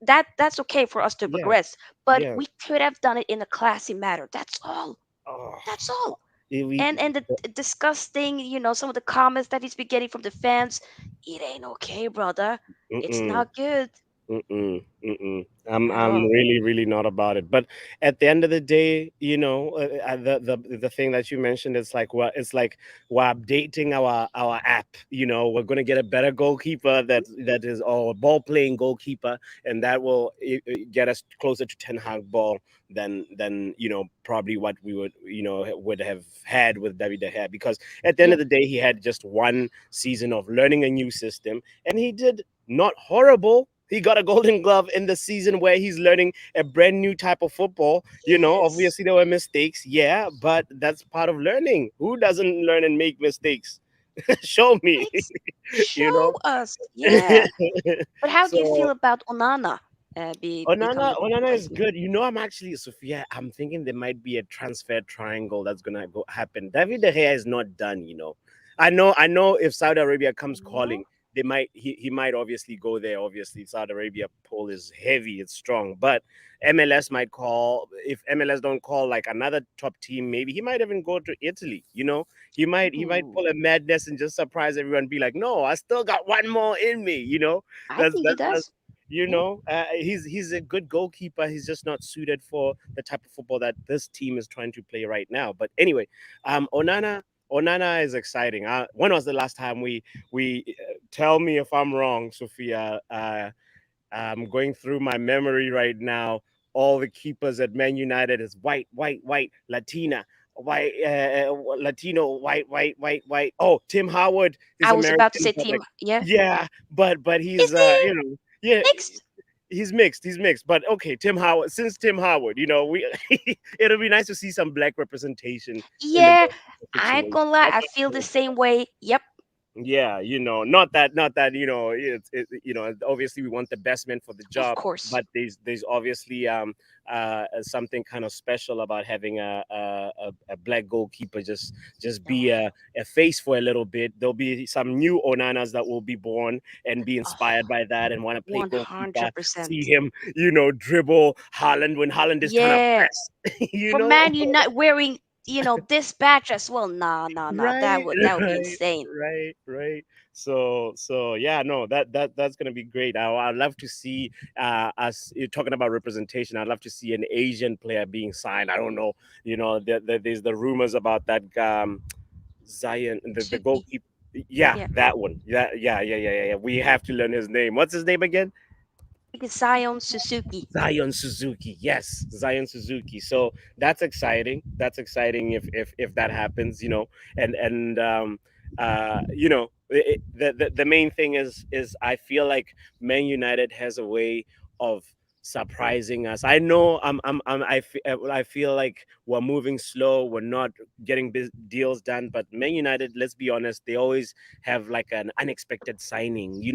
That's okay for us to yeah, progress. But yeah. we could have done it in a classy manner. That's all. Oh, That's all. we And the disgusting, some of the comments that he's been getting from the fans, it ain't okay, brother. It's mm-mm. not good Mm-mm, mm-mm. I'm at all. really really not about it. But at the end of the day, the thing that you mentioned is like, we're updating our app. We're gonna get a better goalkeeper that is a ball playing goalkeeper, and that will get us closer to Ten Hag ball than probably what we would have had with David De Gea, because at the end Yeah. of the day he had just one season of learning a new system, and he did not horrible. He got a golden glove in the season where he's learning a brand new type of football. Yes. Obviously there were mistakes, yeah, but that's part of learning. Who doesn't learn and make mistakes? Show me. It's you show know. us. Yeah. But how do you so feel about Onana becoming the Onana is replacement? good. I'm actually, Sophia, I'm thinking there might be a transfer triangle that's gonna go happen. David De Gea is not done. I know if Saudi Arabia comes No. calling, he might obviously go there. Obviously, Saudi Arabia pull is heavy, it's strong. But MLS might call. If MLS don't call like another top team, maybe he might even go to Italy. He might Ooh, pull a madness and just surprise everyone, be like, no, I still got one more in me. I That's think he that's does. Yeah. he's a good goalkeeper. He's just not suited for the type of football that this team is trying to play right now. But anyway, Onana, Onana is exciting. When was the last time we tell me if I'm wrong, Sophia? I'm going through my memory right now. All the keepers at Man United is white, white, white, Latina, white, Latino, white, white, white, white. Oh, Tim Howard is I was about to American, say but like, team. Yeah. yeah, but he's Is he yeah, mixed? he's mixed. He's mixed. But okay, Tim Howard. Since Tim Howard, we it'll be nice to see some black representation in the Yeah. goalkeeper I ain't situation. gonna lie. That's I what feel I'm the saying. same way. Yep. Yeah, not that obviously we want the best man for the Of job, course. but there's obviously something kind of special about having a black goalkeeper just be Oh, a face for a little bit. There'll be some new Onanas that will be born and be oh, inspired by that and want to play goalkeeper, see 100%. him dribble Haaland when Haaland is trying to Yeah. press. For man, you not wearing, this badge as well. Nah, nah, nah. That Right, would that would be right, insane. right. So yeah, no, that's gonna be great. I'd love to see us you're talking about representation. I'd love to see an Asian player being signed. I don't know, there's the rumors about that Zion, the Suki. goalkeeper. Yeah, Yeah. that one. Yeah. We have to learn his name. What's his name again? I think it's Zion Suzuki. Zion Suzuki. Yes, Zion Suzuki. So that's exciting. That's exciting if that happens, and the main thing is I feel like Man United has a way of surprising us. I know I feel like we're moving slow, we're not getting deals done, but Man United, let's be honest, they always have like an unexpected signing. We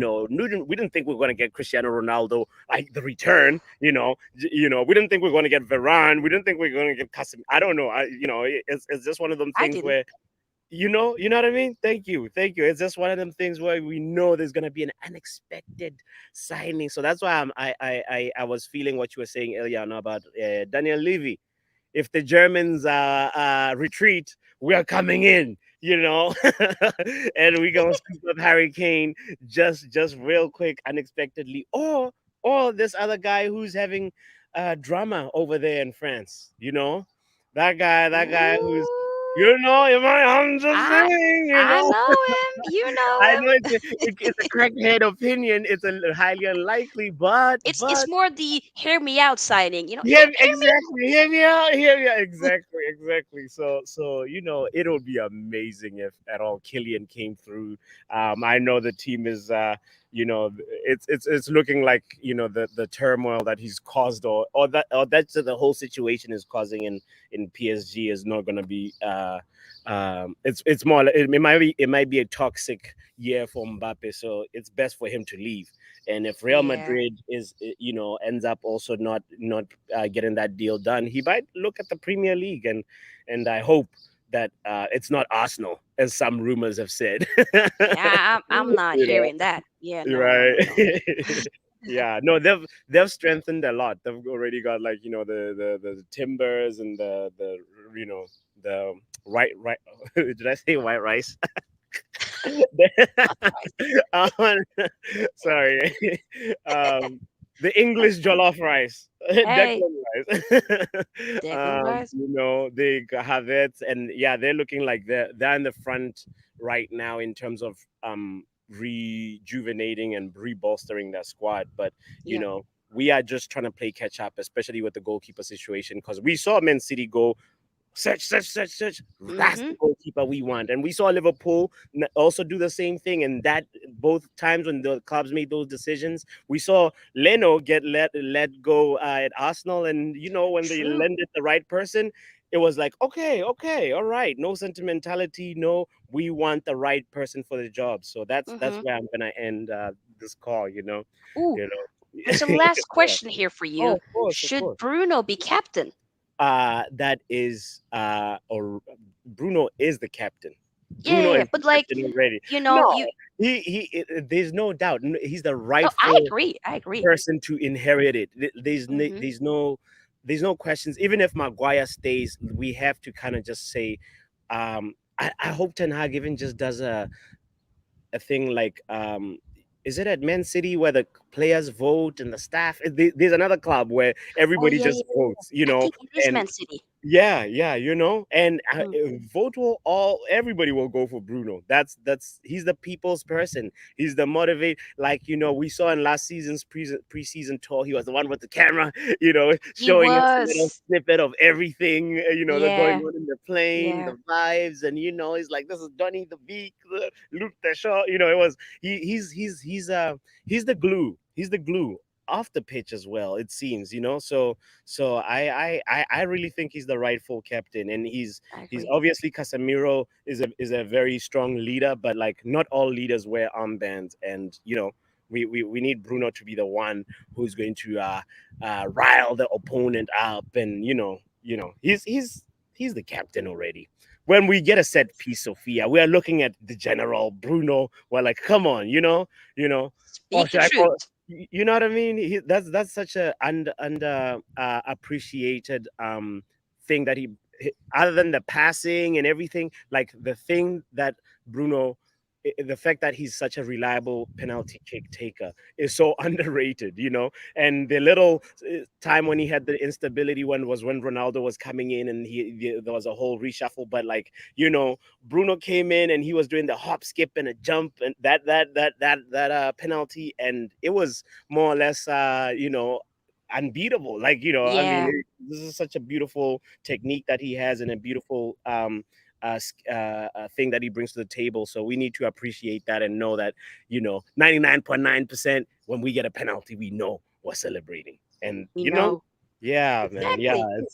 didn't think we were going to get Cristiano Ronaldo, like the return. We didn't think we were going to get Varane. We didn't think we were going to get Casim. I don't know. It's just one of them I things didn't. where you know what I mean. Thank you. It's just one of them things where we know there's going to be an unexpected signing. So that's why I was feeling what you were saying earlier on about Daniel Levy. If the Germans retreat, we are coming in, and we gonna scoop up Harry Kane just real quick, unexpectedly, or this other guy who's having drama over there in France, that guy who's, Ooh, I'm just I saying, I know him. You know I him. know it's a crackhead opinion. It's a highly unlikely, but It's more the hear me out signing. yeah, Hear me out. exactly. Hear me out. Hear me out. Exactly. So it'll be amazing if at all Killian came through. I know the team is, it's looking like the turmoil that he's caused, or that's the whole situation is causing in PSG is not going to be. It's more. It might be a toxic year for Mbappe, so it's best for him to leave. And if Real Yeah. Madrid ends up also not getting that deal done, he might look at the Premier League, and I hope that it's not Arsenal, as some rumors have said. Yeah, I'm not you know, hearing that. Yeah, no, no, right? no, no. Yeah, no, they've strengthened a lot. They've already got like the timbers and the right. Did I say white rice? um, sorry. um, the English jollof rice, Hey, Declan rice. Declan Rice. They have it, and yeah, they're looking like they're in the front right now in terms of rejuvenating and rebolstering their squad. But Yeah. we are just trying to play catch up, especially with the goalkeeper situation, because we saw Man City go search. That's Mm-hmm. the goalkeeper we want. And we saw Liverpool also do the same thing. And that both times when the clubs made those decisions, we saw Leno get let go at Arsenal. And when they True. landed the right person, it was like, okay, all right, no sentimentality, no, we want the right person for the job. So that's Mm-hmm. where I'm gonna end this call. Ooh, You know. there's a last Yeah. question here for Oh, you. of course, of Should course. Bruno be captain? That is or Bruno is the captain. Bruno Yeah, is the but like, captain already. you. No, there's no doubt. He's the Oh, I rightful agree. I agree. person to inherit it. Mm-hmm. There's no questions. Even if Maguire stays, we have to kind of just say, I hope Ten Hag even just does a thing like, is it at Man City where the players vote and the staff. There's another club where Oh everybody yeah, just yeah. votes, you I know, think it is and Man City. yeah, yeah, you know, and Mm. vote will all everybody will go for Bruno. That's he's the people's person. He's the motivate. Like we saw in last season's preseason tour, he was the one with the camera, He showing us a little was. snippet of everything, that's going Yeah, on in the plane, yeah. the vibes, and he's like, this is Donny the Beak, Luke the Shaw. It was he's the glue. He's the glue off the pitch as well. It seems, so I really think he's the rightful captain, and I he's agree. obviously Casemiro is a very strong leader, but like not all leaders wear armbands, and we need Bruno to be the one who's going to rile the opponent up, and he's the captain already. When we get a set piece, Sophia, we are looking at the general Bruno. We're like, come on, or Speak the should I call? truth. You know what I mean? That's such a under appreciated thing that other than the passing and everything, like the thing that Bruno, the fact that he's such a reliable penalty kick taker is so underrated, and the little time when he had the instability when Ronaldo was coming in, and there was a whole reshuffle, but like Bruno came in and he was doing the hop, skip, and a jump, and that penalty, and it was more or less, unbeatable. Like I mean, Yeah, this is such a beautiful technique that he has, and a beautiful thing that he brings to the table. So we need to appreciate that and know that 99.9% when we get a penalty, we know we're celebrating, and you know. yeah, man, yeah, Exactly.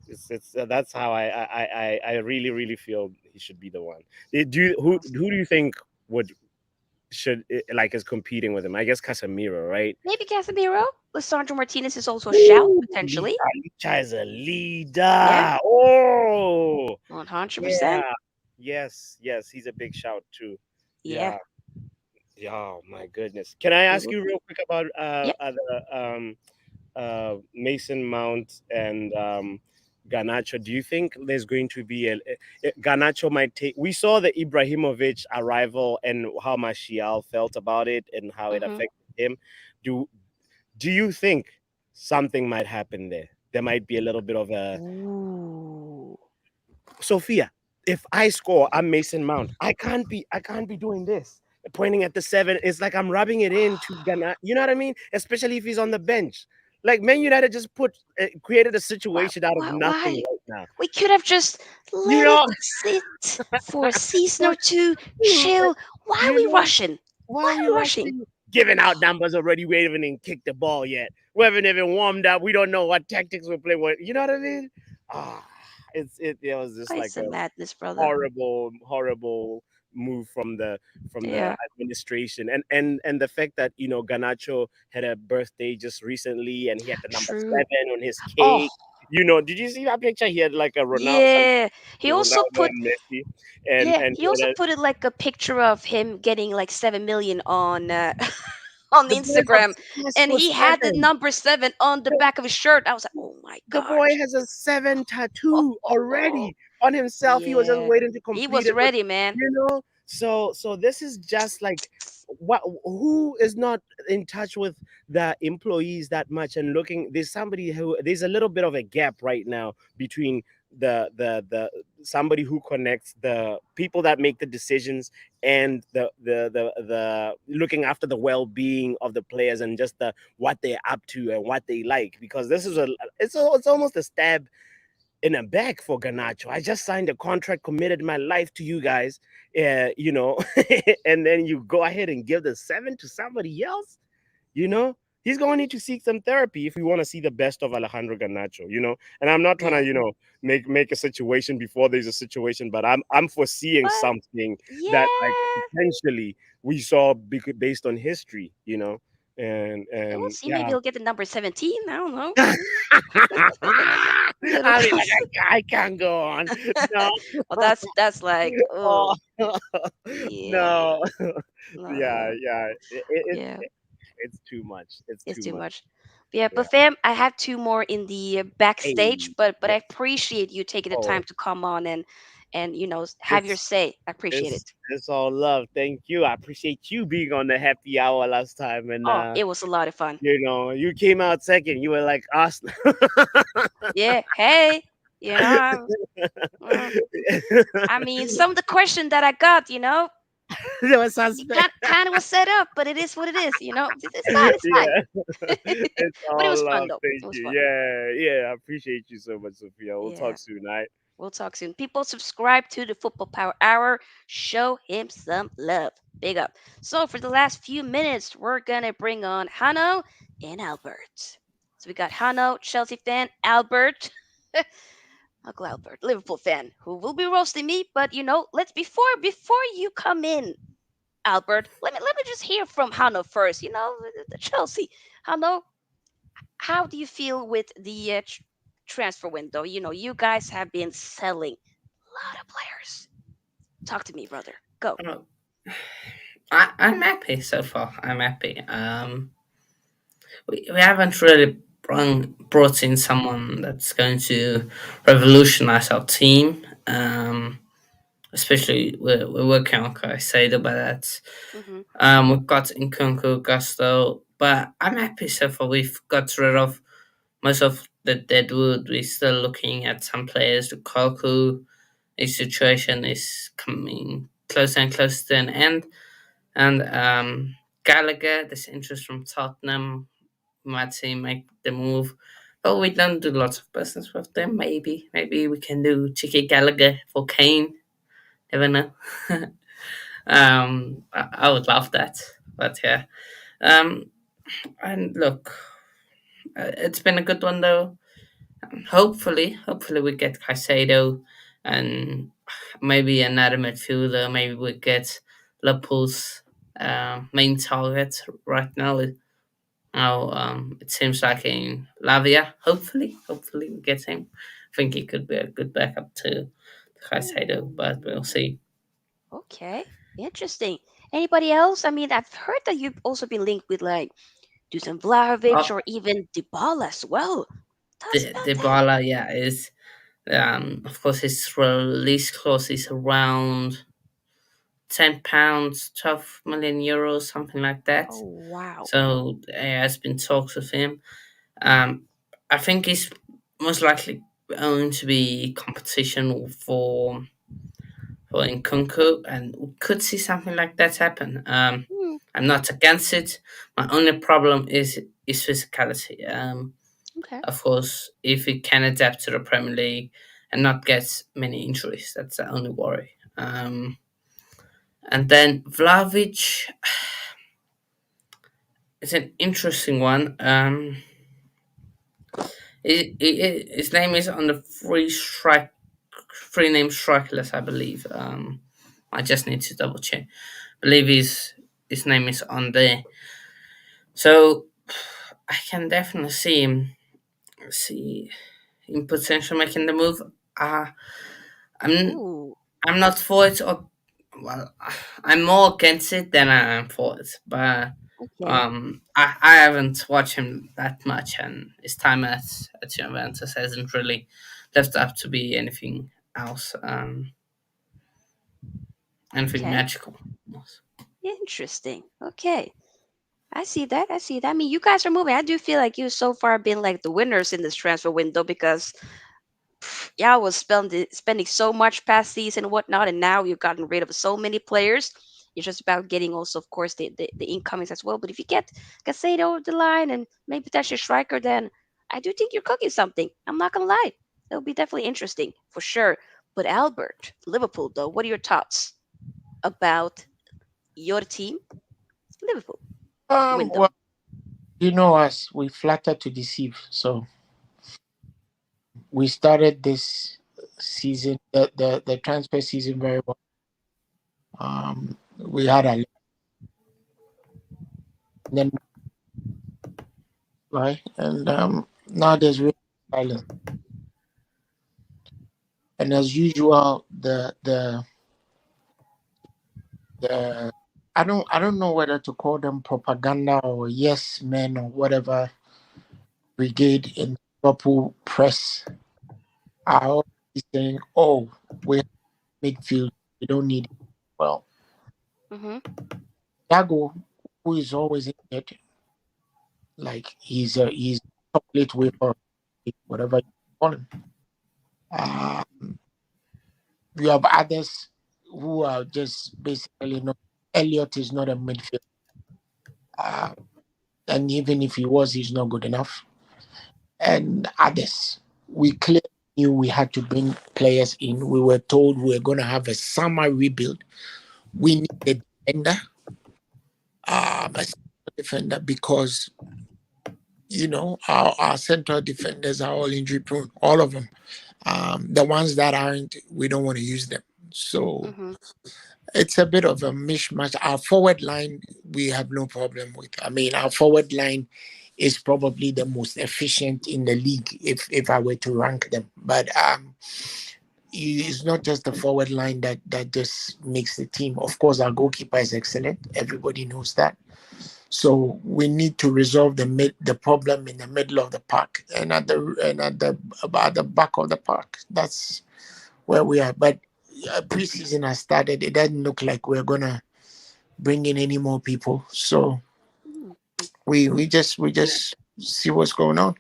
it's that's how I really really feel he should be the one. Who do you think would should like is competing with him? I guess Casemiro, right? Maybe Casemiro. Lissandro Martinez is also a shout, Ooh, potentially. Licha is a Yeah, leader. Oh, 100%. yeah. Yes, yes, he's a big shout too. Yeah, Yeah. Yeah, oh my goodness. Can I he ask would you be. real quick about Yep. other Mason Mount and Garnacho? Do you think there's going to be Garnacho might take? We saw the Ibrahimovic arrival and how Martial felt about it and how it Hmm. affected him. Do Do you think something might happen there? There might be a little bit of a Ooh. Sophia. If I score, I'm Mason Mount. I can't be doing this. Pointing at the seven. It's like I'm rubbing it into Ghana. You know what I mean? Especially if he's on the bench. Like Man United just created a Why, situation out of nothing why? right now. We could have just You let it know, sit for a season or two, chill. Why you are we know, rushing? why Why are we are we rushing? rushing? Giving out numbers already. We haven't even kicked the ball yet. We haven't even warmed up. We don't know what tactics we're playing with. You know what I mean? Ah, it was just Why like is a the madness, brother? horrible, horrible move from the Yeah, administration, and the fact that Ganacho had a birthday just recently, and he had the number true. 7 on his Oh, cake. Did you see that picture? He had like a Ronaldo, yeah. He also Ronaldo put and Messi, and Yeah, and he he also had put it like a picture of him getting like 7 million on on the boy's Instagram, obsessed and with he had the seven. number 7 on the The, back of his shirt. I was like, oh my the boy gosh. has a 7 Oh, tattoo oh, oh. already on himself. He was just Yeah, waiting to he complete was it, but ready, man. so this is just like what who is not in touch with the employees that much and looking. There's a little bit of a gap right now between the somebody who connects the people that make the decisions and the looking after the well-being of the players and just the what they're up to and what they like, because this is it's almost a stab in the back for Ganacho. I just signed a contract, committed my life to you guys, and then you go ahead and give the 7 to somebody else. You know, he's going to need to seek some therapy if we want to see the best of Alejandro Ganacho. And I'm not trying Yeah. to make a situation before there's a situation, but I'm foreseeing But something that like yeah, potentially we saw based on history. yeah, we'll And see. Maybe yeah. he'll get the number 17. I don't know. Little I mean, like, close. I can't go on. No. Well, that's like, Oh, oh yeah, no. no, Yeah, yeah, yeah. yeah. It's too much. It's It's too too much. much. Yeah, Yeah. but fam, I have two more in the Hey. backstage, but I Yes. appreciate you taking the Oh, time to come on and have your It's say. I appreciate it's it. it's all love. Thank you. I appreciate you being on the happy hour last time, and Oh, it was a lot of fun. you came out second. You were like Arsenal. Yeah. Hey, you know, I, uh, I mean, some of the question that I got, There was it suspect. kind of was set up, but it is what it is. It's fine. It's fine. Yeah, it's But it all was fun love. though. Thank It was you. fun. Yeah, yeah. I appreciate you so much, Sophia. We'll Yeah. talk soon, right? We'll talk soon. People, subscribe to the Football Power Hour. Show him some love. Big up. So, for the last few minutes, we're going to bring on Hano and Albert. So, we got Hano, Chelsea fan, Albert, Uncle Albert, Liverpool fan, who will be roasting me. But, let's, before you come in, Albert, let me just hear from Hano first. The Chelsea. Hano, how do you feel with the transfer window? You guys have been selling a lot of players. Talk to me, brother. Go. Uh, I'm happy so far. I'm happy. We haven't really brought in someone that's going to revolutionize our team. Especially we're working on Caicedo, but that's Hmm. we've got Nkunku, Gusto, but I'm happy so far. We've got rid of most of the deadwood. We're still looking at some players. Lukaku, his situation is coming closer and closer to an end. And Gallagher, there's interest from Tottenham. Might see make the move. But we don't do lots of business with them. Maybe we can do Chicky Gallagher for Kane. Never know. I would love that. But yeah. Um, and look, it's been a good one though. Hopefully we get Caicedo and maybe another midfielder. Maybe we get Liverpool's main target right now. Now it seems like in Lavia. Hopefully we get him. I think he could be a good backup to Caicedo, but we'll Ooh, see. okay. Interesting. Anybody else? I mean, I've heard that you've also been linked with like Dusan Vlahovic Oh, or even Dybala as well. Tell us about the that. Bala, yeah, is of course his release clause is around £10, 12 million euros, something like that. Oh, wow. So there has been talks with him. Um, I think he's most likely going to be competition for Nkunku, and we could see something like that happen. Hmm, I'm not against it. My only problem is physicality. okay. Of course, if he can adapt to the Premier League and not get many injuries, that's the only worry. And then Vlahovic is an interesting one. His name is on the free name strike list, I believe. I just need to double check. I believe his name is on there. So I can definitely see him potentially making the move. I'm Ooh, I'm not for it, or well, I'm more against it than I am for it. But okay. I haven't watched him that much, and his time at Juventus hasn't really left up to be anything else, anything Okay. magical. Interesting. Okay. I see that. I see that. I mean, you guys are moving. I do feel like you so far been like the winners in this transfer window because y'all was spending so much past season and whatnot, and now you've gotten rid of so many players. It's just about getting also, of course, the incomings as well. But if you get Casado over the line and maybe potentially striker, then I do think you're cooking something. I'm not gonna lie. It'll be definitely interesting for sure. But Albert, Liverpool, though, what are your thoughts about your team, Liverpool window? Well, you know us, we flatter to deceive. So we started this season, the transfer season very well. We had a then right, and now there's really silence. And as usual, the I don't know whether to call them propaganda or yes men or whatever brigade in Liverpool press are always saying, "Oh, we midfield. We don't need it. Well, Mhm. Dago, who is always injured, like he's chocolate wafer, whatever you call him. Uh, you have others who are just basically not. Elliot is not a midfield, uh, and even if he was, he's not good enough. And others, we clearly knew we had to bring players in. We were told we were going to have a summer rebuild. We need a defender, a central defender, because our central defenders are all injury prone, all of them. The ones that aren't, we don't want to use them. So Mhm. it's a bit of a mishmash. Our forward line, we have no problem with. I mean, our forward line is probably the most efficient in the league if I were to rank them. But it's not just the forward line that just makes the team. Of course, our goalkeeper is excellent. Everybody knows that. So we need to resolve the problem in the middle of the park and about the back of the park. That's where we are. But preseason has started. It doesn't look like we're gonna bring in any more people. So Mm. we just see what's going on.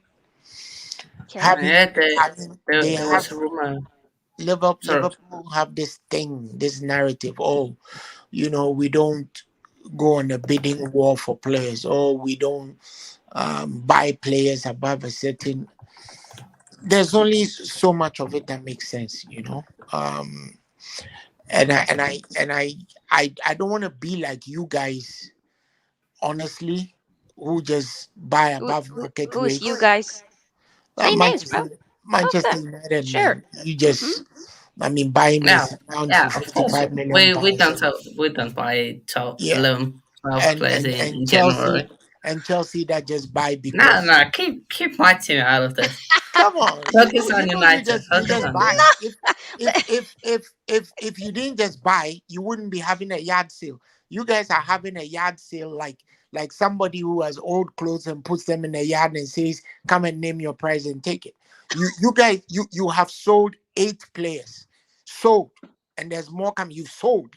Okay. Having Yeah, having they there have was a rumor. Sorry. Liverpool have this thing, this narrative. Oh, we don't go on a bidding war for players. Oh, we don't buy players above a certain. There's only so much of it that makes sense. And I don't want to be like you guys, honestly, who just buy Who, above who, market who is you rates. guys? Say names, bro. Manchester Okay. United, Sure. man, you Mhm. just, I mean, buying Yeah, Mason Mount yeah, for of course. 55 million We pounds. don't have, we don't buy top Yeah, 11, 12 and players and and in Chelsea January. and Chelsea that just buy No, because. no, keep my team out of this. Come on, Focus on you United. just Focus on buy. United. If you didn't just buy, you wouldn't be having a yard sale. You guys are having a yard sale like somebody who has old clothes and puts them in a yard and says, "Come and name your price and take it." You guys you have sold 8 players, sold, and there's more coming. You've sold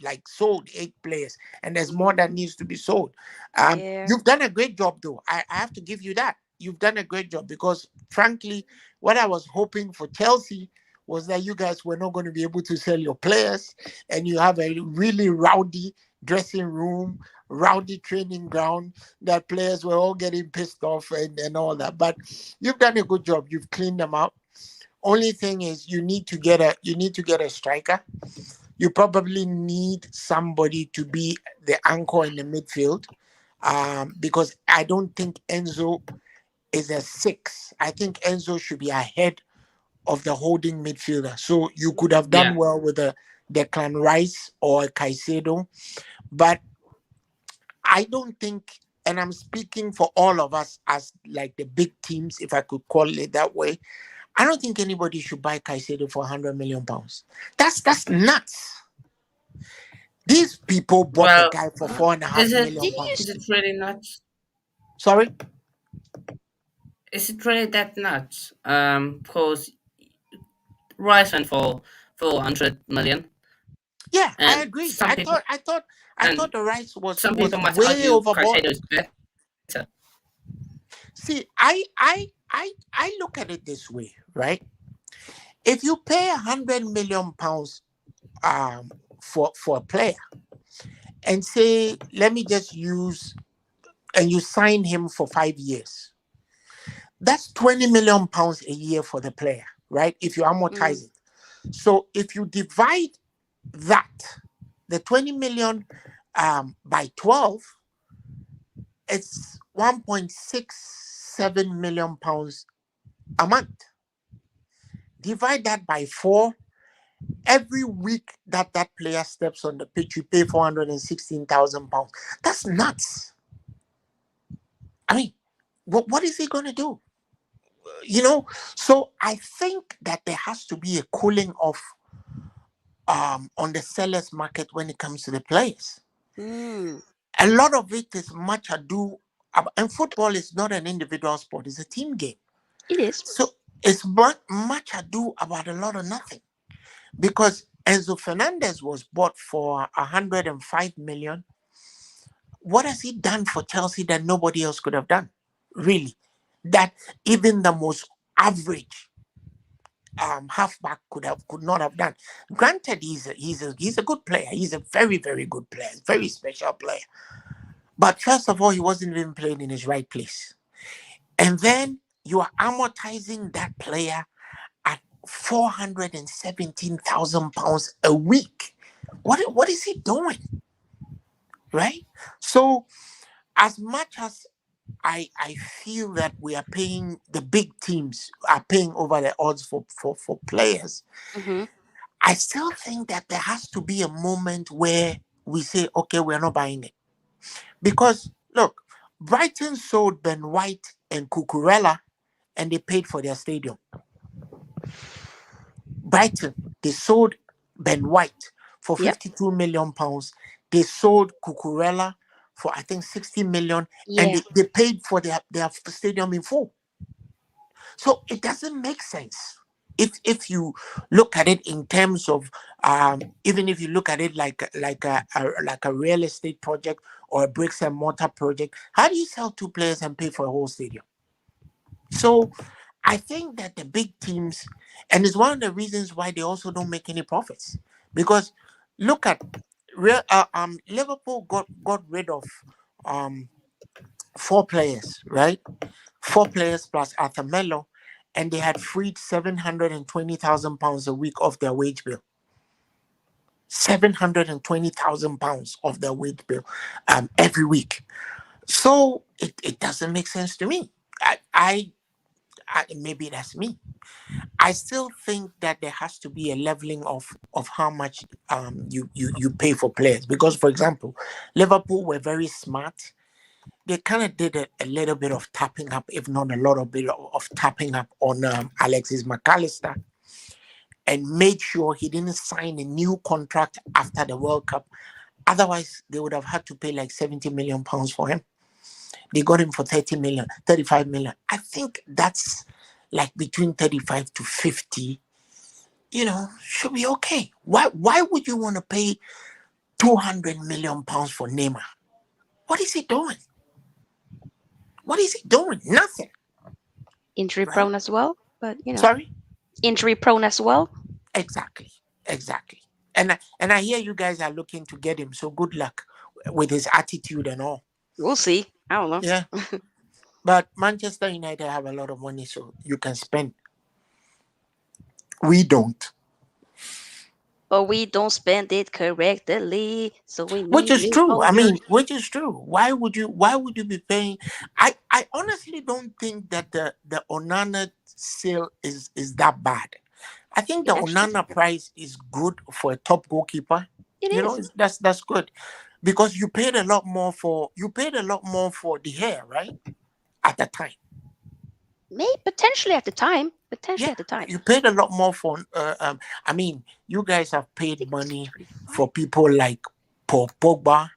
8 players, and there's more that Mhm. needs to be sold. Yeah. You've done a great job, though. I have to give you that. You've done a great job because, frankly, what I was hoping for Chelsea was that you guys were not going to be able to sell your players, and you have a really rowdy dressing room, rowdy training ground that players were all getting pissed off and all that. But you've done a good job. You've cleaned them out. Only thing is you need to get a striker. You probably need somebody to be the anchor in the midfield, because I don't think Enzo is a 6. I think Enzo should be ahead of the holding midfielder. So you could have done Yeah, well with a Declan Rice or a Caicedo, but I don't think, and I'm speaking for all of us as like the big teams, if I could call it that way. I don't think anybody should buy Caicedo for 100 million pounds. That's nuts. These people bought the well, guy for four and a is half it million Did you is pounds. it really nuts? Sorry. Is it really that nuts? Because Rice went for 400 million, Yeah, I and agree. some I people thought I thought I and thought the rice was some was people might way argue overboard. Caicedo is better. See, I look at it this way, right? If you pay 100 million pounds for a player and say, let me just use, and you sign him for 5 years, that's 20 million pounds a year for the player, right? If you Mm. amortize it. So if you divide that, the 20 million by 12, it's 1.67 million pounds a month. Divide that by 4. Every week that that player steps on the pitch, you pay 416,000 pounds. That's nuts. I mean, what is he going to do? You know, so I think that there has to be a cooling off on the sellers market when it comes to the players. Mm. A lot of it is much ado, and football is not an individual sport; it's a team game. It is. So it's much ado about a lot of nothing, because Enzo Fernandez was bought for 105 million. What has he done for Chelsea that nobody else could have done? Really, that even the most average halfback could not have done. Granted, he's a good player. He's a very very good player, very special player. But first of all, he wasn't even playing in his right place. And then you are amortizing that player at £417,000 a week. What is he doing? Right? So as much as I feel that we are paying, the big teams are paying over the odds for players, Hmm. I still think that there has to be a moment where we say, okay, we're not buying it. Because look, Brighton sold Ben White and Cucurella and they paid for their stadium. Brighton, they sold Ben White for Yep. £52 million. They sold Cucurella for I think 60 million, and Yeah. they paid for their stadium in full. So it doesn't make sense. If you look at it in terms of even if you look at it like a real estate project or a bricks and mortar project, how do you sell two players and pay for a whole stadium? So I think that the big teams, and it's one of the reasons why they also don't make any profits, because look at Liverpool got rid of um, four players, right? Four players plus Arthur Melo, and they had freed £720,000 a week off their wage bill. £720,000 of their wage bill every week. So it doesn't make sense to me. I maybe that's me. I still think that there has to be a leveling of how much you pay for players. Because, for example, Liverpool were very smart. They kind of did a little bit of tapping up, if not a lot of bit of tapping up on Alexis McAllister, and made sure he didn't sign a new contract after the World Cup. Otherwise, they would have had to pay like £70 million for him. They got him for 30 million, 35 million. I think that's like between 35 to 50, should be okay. Why would you want to pay £200 million for Neymar? What is he doing? What is he doing? Nothing, Injury right? prone as well, but Sorry? injury prone as well. Exactly. Exactly. And I hear you guys are looking to get him, so good luck with his attitude and all. We'll see. I don't know. Yeah. But Manchester United have a lot of money, so you can spend. We don't. But we don't spend it correctly, so we Which need is new true. I owners. mean, which is true. Why would you be paying? I honestly don't think that the Onana sale is that bad. I think It the actually Onana price is good for a top goalkeeper. it is. That's good, because you paid a lot more for the hair, right? At the time. May potentially at the time. Potentially Yeah, at the time. you paid a lot more for. I mean, you guys have I paid think it was money 35. for people like Paul Pogba,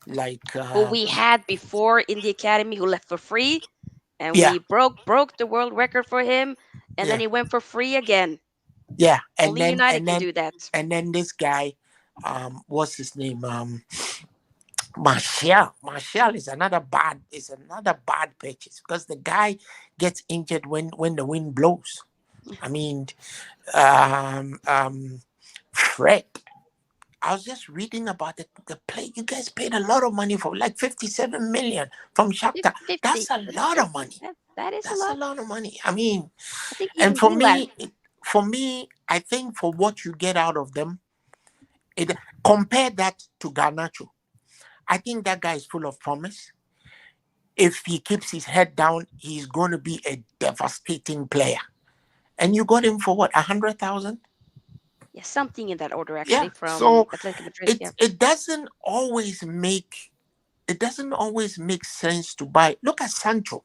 like Who we had before in the academy who left for free, and yeah, we broke the world record for him, and then yeah, he went for free again. yeah, and Only then United and can then do that. and then this guy, what's his name? Martial is another bad purchase, because the guy gets injured when the wind blows. I mean, Fred. I was just reading about the play. You guys paid a lot of money for, like 57 million from Shakhtar. 50. That's a lot of money. That is a That's a lot. lot of money. I mean, I think and even Gulag. for me, I think for what you get out of them, compare that to Garnacho. I think that guy is full of promise. If he keeps his head down, he's going to be a devastating player. And you got him for what, 100,000? Yeah, something in that order Yeah. actually from So Atletico Madrid. it Yeah. it doesn't always make it doesn't always make sense to buy. Look at Sancho.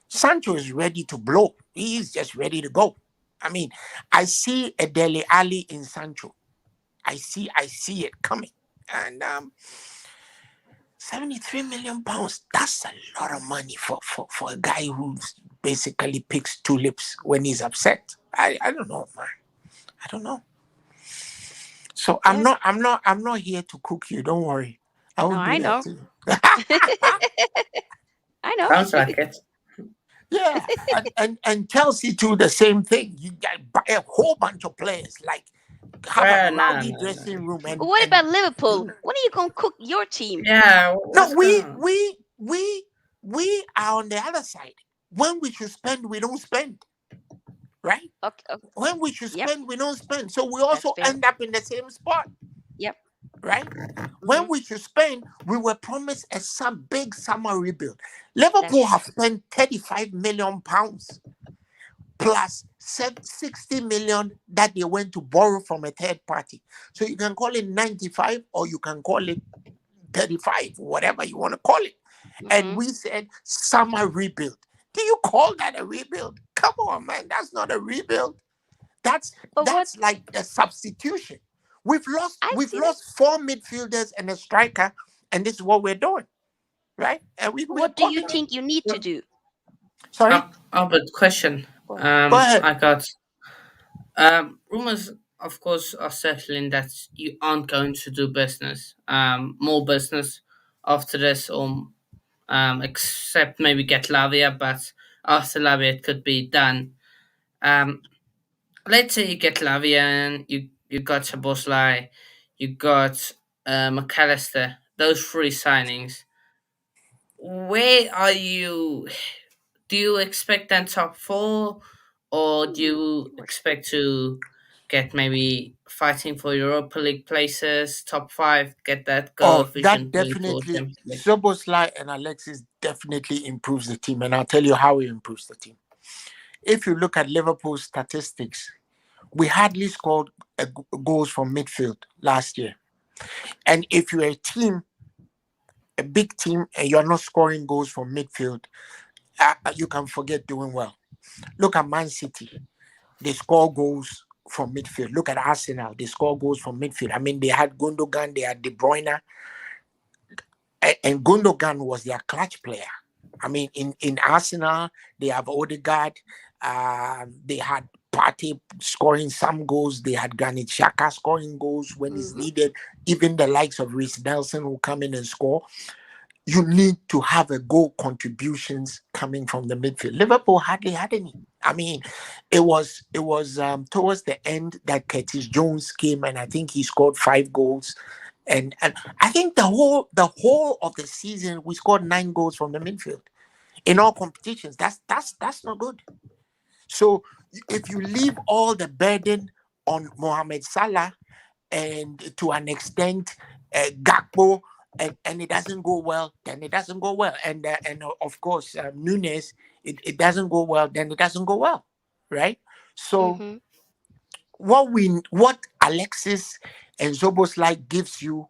Sancho is ready to blow. He's just ready to go. I mean, I see a Dele Ali in Sancho. I see it coming. And 73 million pounds, that's a lot of money for a guy who basically picks tulips when he's upset. I don't know, man. I don't know. So Yeah. I'm not here to cook you. Don't worry. I No, won't do I that know. to you. I know. Sounds like it. Yeah, and Chelsea too the same thing. You buy a whole bunch of players, like have a Well, no, rowdy no, no. dressing room But what and about Liverpool? When are you gonna cook your team? Yeah, no, what's going on? we are on the other side. When we should spend, we don't spend, right? Okay. Okay. When we should Yep. spend, we don't spend. So we That's also fair. end up in the same spot, Yep. right? Hmm. When we should spend, we were promised some big summer rebuild. Liverpool That's have spent 35 million pounds plus 60 million that they went to borrow from a third party. So you can call it 95 or you can call it 35, whatever you want to call it. And hmm we said summer rebuild. Do you call that a rebuild? Come on, man. That's not a rebuild. That's But what that's like a substitution. We've lost I we've see that. lost four midfielders and a striker, and this is what we're doing, right? And But we're what do you confident. think you need to do? Sorry, Albert, question. Go ahead. go ahead. I got rumors, of course, are circling that you aren't going to do business, more business after this, or except maybe get Lavia, but after Lavia it could be done. Um, let's say you get Lavia and you got Saboslai, you got McAllister, those three signings. Where are you? Do you expect then top four, or do Ooh, you good question. expect to get maybe fighting for Europa League places, top five, get that goal Oh, that vision going towards definitely Champions League? Soboslai and Alexis definitely improves the team, and I'll tell you how it improves the team. If you look at Liverpool's statistics, we hardly scored goals from midfield last year. And if you're a team, a big team, and you're not scoring goals from midfield, you can forget doing well. Look at Man City. They score goals from midfield. Look at Arsenal. They score goals from midfield. I mean, they had Gundogan, they had De Bruyne, and Gundogan was their clutch player. I mean, in Arsenal, they have Odegaard. They had Partey scoring some goals. They had Granit Xhaka scoring goals when it's Hmm needed. Even the likes of Reece Nelson will come in and score. You need to have a goal contributions coming from the midfield. Liverpool hardly had any. I mean, it was towards the end that Curtis Jones came and I think he scored 5 goals. And I think the whole of the season we scored 9 goals from the midfield in all competitions. That's not good. So if you leave all the burden on Mohamed Salah and to an extent Gakpo, and it doesn't go well, then it doesn't go well. And of course Nunes, it doesn't go well, then it doesn't go well, right? So hmm what Alexis and Zoboslai gives you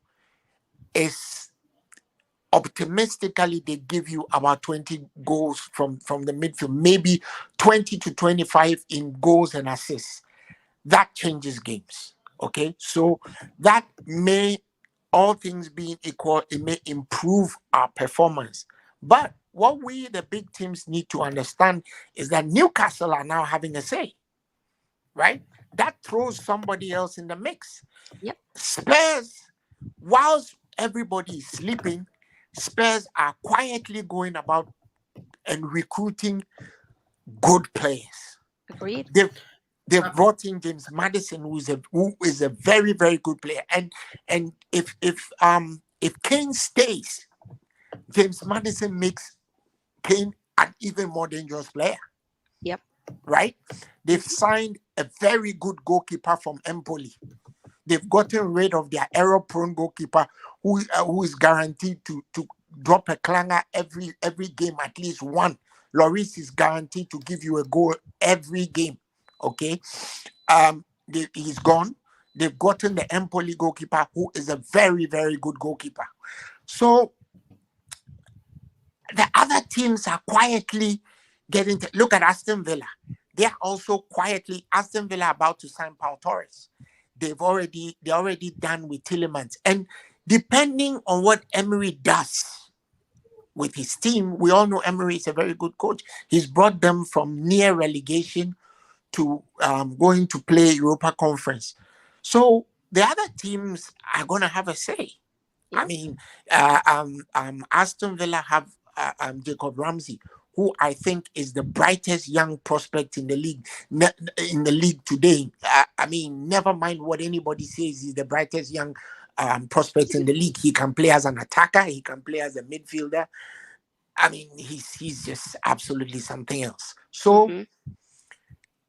is optimistically they give you about 20 goals from the midfield, maybe 20 to 25 in goals and assists. That changes games. Okay, so that may, all things being equal, it may improve our performance. But what we, the big teams, need to understand is that Newcastle are now having a say, right? That throws somebody else in the mix. Yep. Spurs, whilst everybody is sleeping, Spurs are quietly going about and recruiting good players. Agreed. They've Uh, brought in James Madison, who is a very very good player, and if Kane stays, James Madison makes Kane an even more dangerous player, Yep. right? They've hmm signed a very good goalkeeper from Empoli. They've gotten rid of their error-prone goalkeeper, who is guaranteed to drop a clanger every game, at least one. Lloris is guaranteed to give you a goal every game. Okay, he's gone. They've gotten the Empoli goalkeeper, who is a very very good goalkeeper. So the other teams are quietly getting to look at Aston Villa. They are also quietly, Aston Villa about to sign Paul Torres. They're already done with Tillemans. And depending on what Emery does with his team, we all know Emery is a very good coach. He's brought them from near relegation to going to play Europa Conference. So the other teams are gonna have a say. I Yep. mean, Aston Villa have Jacob Ramsey, who I think is the brightest young prospect in the league. In the league today. I mean, never mind what anybody says. He's the brightest young prospect in the league. He can play as an attacker. He can play as a midfielder. I mean, he's just absolutely something else. So Mm-hmm.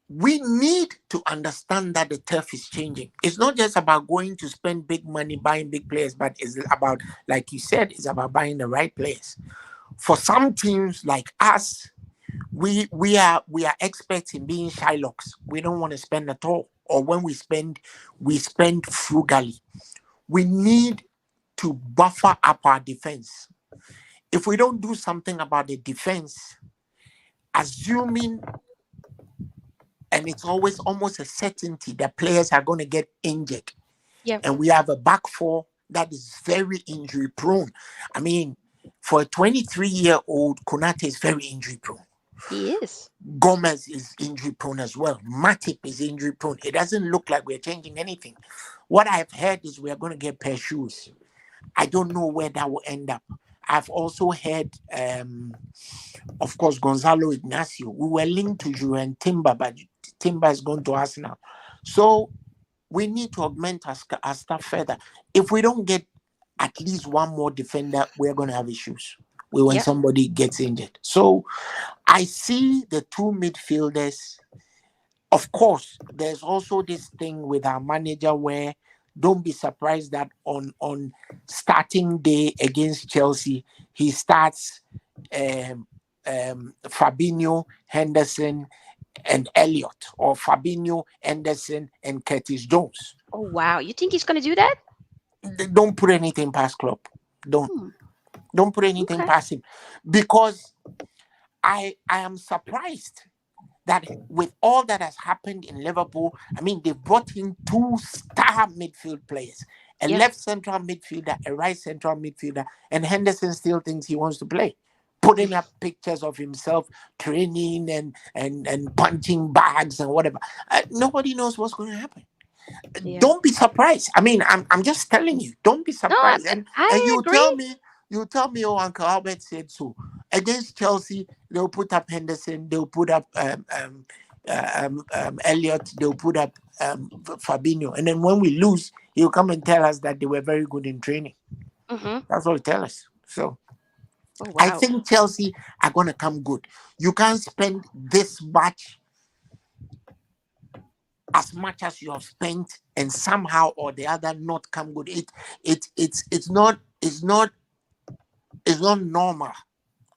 we need to understand that the turf is changing. It's not just about going to spend big money buying big players, but it's about, like you said, it's about buying the right players. For some teams like us, we are experts in being Shylocks. We don't want to spend at all, or when we spend frugally. We need to buffer up our defense. If we don't do something about the defense, assuming, and it's always almost a certainty that players are going to get injured, Yep. and we have a back four that is very injury prone. I mean, for a 23-year-old, Konate is very injury prone. He is. Gomez is injury prone as well. Matip is injury prone. It doesn't look like we're changing anything. What I've heard is we're going to get pair shoes. I don't know where that will end up. I've also heard, of course, Gonzalo Ignacio. We were linked to Julian Timber, but Timber is going to Arsenal. So we need to augment our staff further. If we don't get at least one more defender, we're going to have issues when Yep. somebody gets injured. So I see the two midfielders. Of course, there's also this thing with our manager where don't be surprised that on starting day against Chelsea, he starts Fabinho, Henderson, and Elliott, or Fabinho, Henderson, and Curtis Jones. Oh wow. You think he's gonna do that? Don't put anything past Klopp. Don't Hmm. don't put anything Okay. past him, because I am surprised that with all that has happened in Liverpool, I mean, they've brought in two star midfield players, a Yeah. left central midfielder, a right central midfielder, and Henderson still thinks he wants to play. Putting up pictures of himself training and punching bags and whatever. Nobody knows what's going to happen. Yeah. Don't be surprised. I mean, I'm just telling you, don't be No, I, surprised. And I agree. you tell me, oh, Uncle Albert said so. Against Chelsea, they'll put up Henderson, they'll put up Elliot, they'll put up Fabinho, and then when we lose, he'll come and tell us that they were very good in training. Mm-hmm. That's what he tell us. So Oh I wow. think Chelsea are gonna come good. You can't spend this much as much as you have spent and somehow or the other not come good. It's not normal,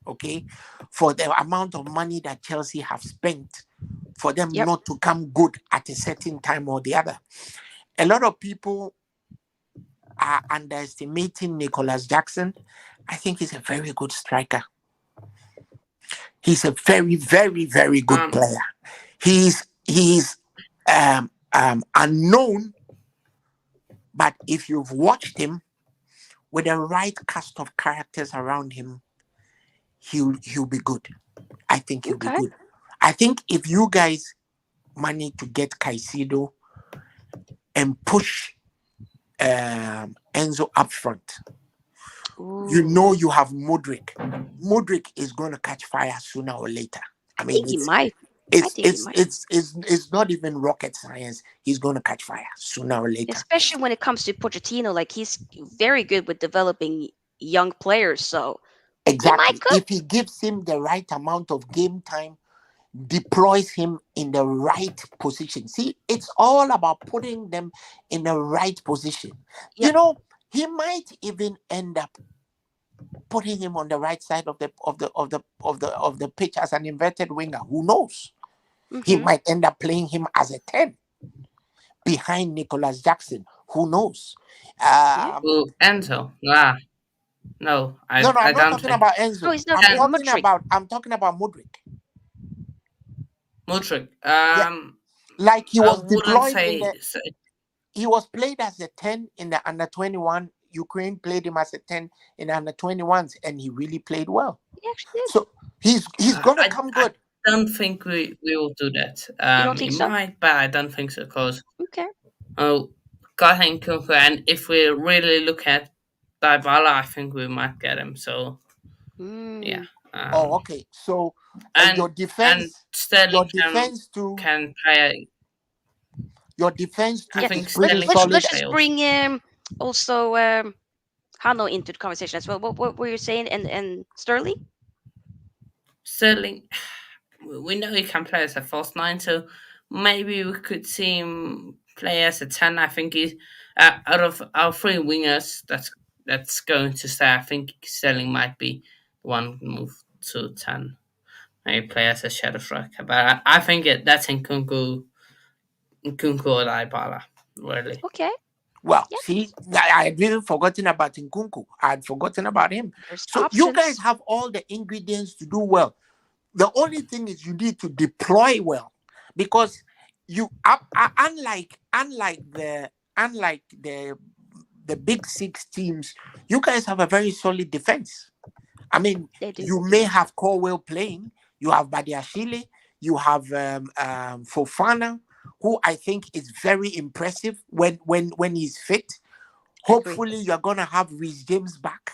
okay, for the amount of money that Chelsea have spent for them Yep. not to come good at a certain time or the other. A lot of people are underestimating Nicholas Jackson. I think he's a very good striker. He's a very, very, very good Um, player. He's unknown, but if you've watched him with the right cast of characters around him, he'll be good. I think he'll be Okay. good. I think if you guys manage to get Caicedo and push Enzo up front, you Ooh. know you have Modric. Modric is going to catch fire sooner or later. I I mean, think he might. I it's think he it's might. it's it's it's not even rocket science. He's going to catch fire sooner or later. Especially when it comes to Pochettino, like he's very good with developing young players, so he might Exactly. could. If he gives him the right amount of game time, deploys him in the right position. See, it's all about putting them in the right position. You Yep. know, he might even end up putting him on the right side of the pitch as an inverted winger. Who knows? He Mm-hmm. might end up playing him as a 10 behind Nicholas Jackson. Who knows? Yeah. well, Enzo. No, No, no, I I'm not don't talking think. about No, Enzo. he's not. I'm Can talking Mudrick. about I'm talking about Mudrik. Mudrik. Yeah, like he I was wouldn't deployed in say. the he was played as a 10 in the under 21. Ukraine played him as a 10 in the under 21s, and he really played well. He actually did. So he's gonna come I good. don't think we will do that. You don't He think so? might, but I don't think so. Cause Okay. oh, got Nkunku, and if we really look at Dybala, I think we might get him. So yeah, Mm, Oh, um, okay. So and and your Sterling defense too, can play. your defense I too yes. think is Let's pretty Sterling let's can solid. let's play just also. bring also Hano into the conversation as well. What were you saying? And Sterling? Sterling, we know he can play as a false nine, so maybe we could see him play as a 10. I think he's out of our three wingers that's going to stay. I think Sterling might be one move to 10. Maybe play as a shadow striker, but I think that's Nkunku or Dybala, really. Okay. Well, Yep. see, I had even forgotten about Nkunku. I had forgotten about him. There's So you guys options. have all the ingredients to do well. The only thing is you need to deploy well, because unlike the big six teams, you guys have a very solid defense. I mean, They do. you may have Corwell playing, you have Badiashile, you have Fofana, who I think is very impressive when he's fit. Agree. Hopefully, you're gonna have Reece James back.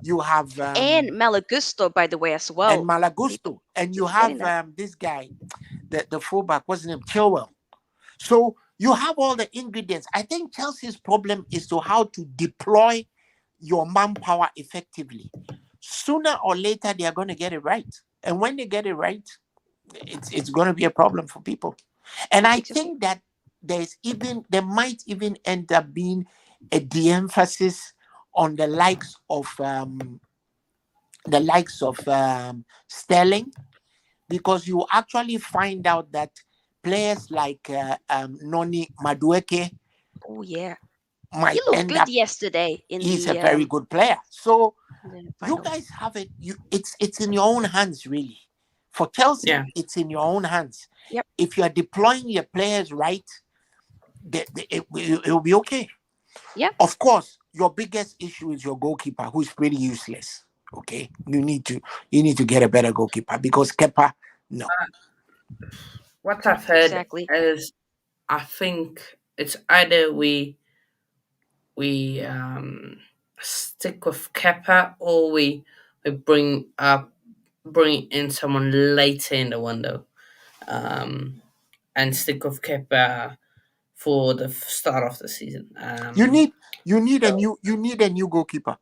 You have And Malagusto, by the way, as and well. People Malagusto, and you keep forgetting have that. this guy, the fullback, what's his name, Chilwell. So you have all the ingredients. I think Chelsea's problem is to how to deploy your manpower effectively. Sooner or later, they are going to get it right, and when they get it right, it's going to be a problem for people. And I Exactly. think that there might even end up being a de-emphasis on the likes of Sterling, because you actually find out that players like Noni Madueke Oh yeah. He might looked end good up. yesterday He's a very good player. So in the you final. guys have it. It's in your own hands, really. For Chelsea, Yeah, it's in your own hands. Yep. If you are deploying your players right, it will be okay. Yep. Of course, your biggest issue is your goalkeeper, who is pretty useless. Okay, you need to get a better goalkeeper, because Kepa, no. what I've heard Exactly. is I think it's either we stick with Kepa or we bring in someone later in the window, um, and stick with Kepa for the start of the season. You need you need a new goalkeeper.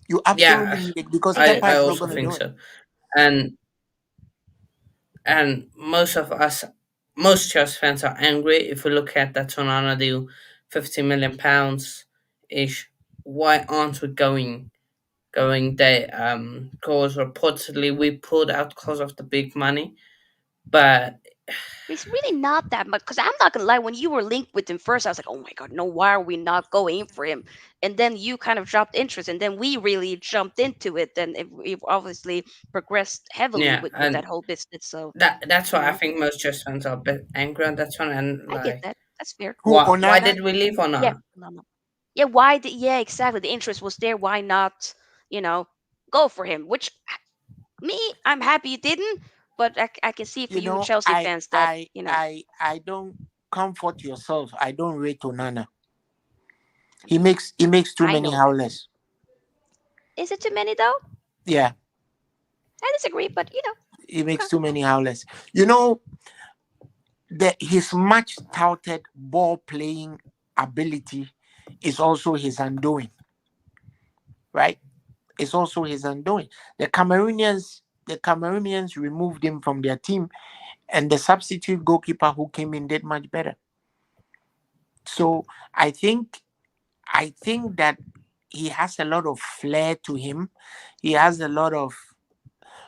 You absolutely Yeah, need it, because I Kepa is not also going to think do it. so. And most Chelsea fans are angry if we look at that Tonana deal, £50 million ish. Why aren't we going there? Because reportedly we pulled out because of the big money, but It's really not that much because I'm not gonna lie. When you were linked with him first, I was like, "Oh my god, no! Why are we not going for him?" And then you kind of dropped interest, and then we really jumped into it. Then we've obviously progressed heavily yeah, with that and whole business. So, that's you why I know, think most Chelsea fans are a bit angry on that one. And I get like, that. That's fair. Who, why Onana? did we leave on Yeah, a no, no. Yeah, why? Yeah, exactly. The interest was there. Why not? You know, go for him. Which me, I'm happy you didn't. But I can see for You you know, Chelsea I fans that I you know. I don't comfort yourself. I don't rate Onana. He makes too I many know that. howlers. Is it too many though? Yeah, I disagree, but he makes okay. too many howlers. You know, his much touted ball playing ability is also his undoing, right? It's also his undoing. The Cameroonians removed him from their team, and the substitute goalkeeper who came in did much better. So I think that he has a lot of flair to him. He has a lot of,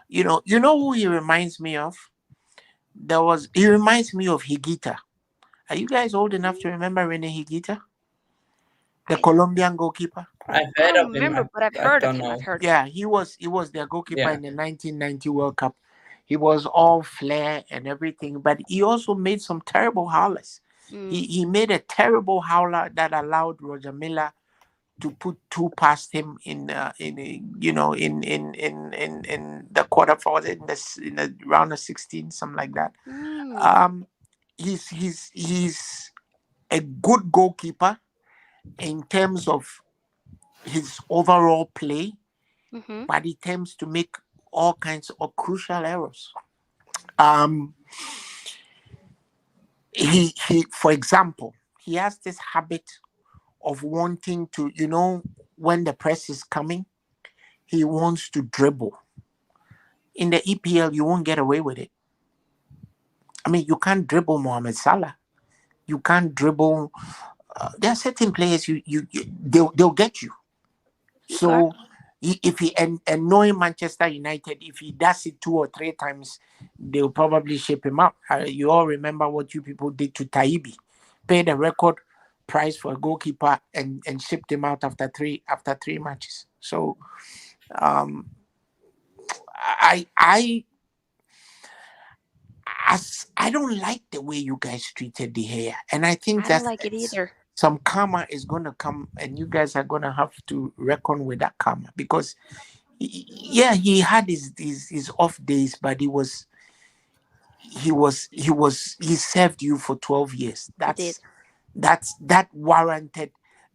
you know who he reminds me of? He reminds me of Higuita. Are you guys old enough to Mm, remember Rene Higuita, the I Colombian goalkeeper? I've I heard don't of him. remember, but I've I heard of don't him. I've know. heard of him. Yeah, he was their goalkeeper Yeah, in the 1990 World Cup. He was all flair and everything, but he also made some terrible howlers. He Mm, he made a terrible howler that allowed Roger Miller to put two past him in the quarter for in the round of 16, something like that. mm, Um, he's a good goalkeeper in terms of his overall play, Hmm. but he tends to make all kinds of crucial errors. Um, for example, he has this habit of wanting to, when the press is coming, he wants to dribble. In the EPL, you won't get away with it. I mean, you can't dribble Mohamed Salah. You can't dribble. There are certain players they'll get you. Okay. So if he and knowing Manchester United, if he does it 2 or 3 times, they'll probably ship him out. You all remember what you people did to Taibi, paid a record price for a goalkeeper and shipped him out after three matches. So um, I I don't like the way you guys treated De Gea, and I think I don't that like it either. some karma is gonna come, and you guys are gonna have to reckon with that karma because yeah, he had his off days, but he served you for 12 years. He did. That warranted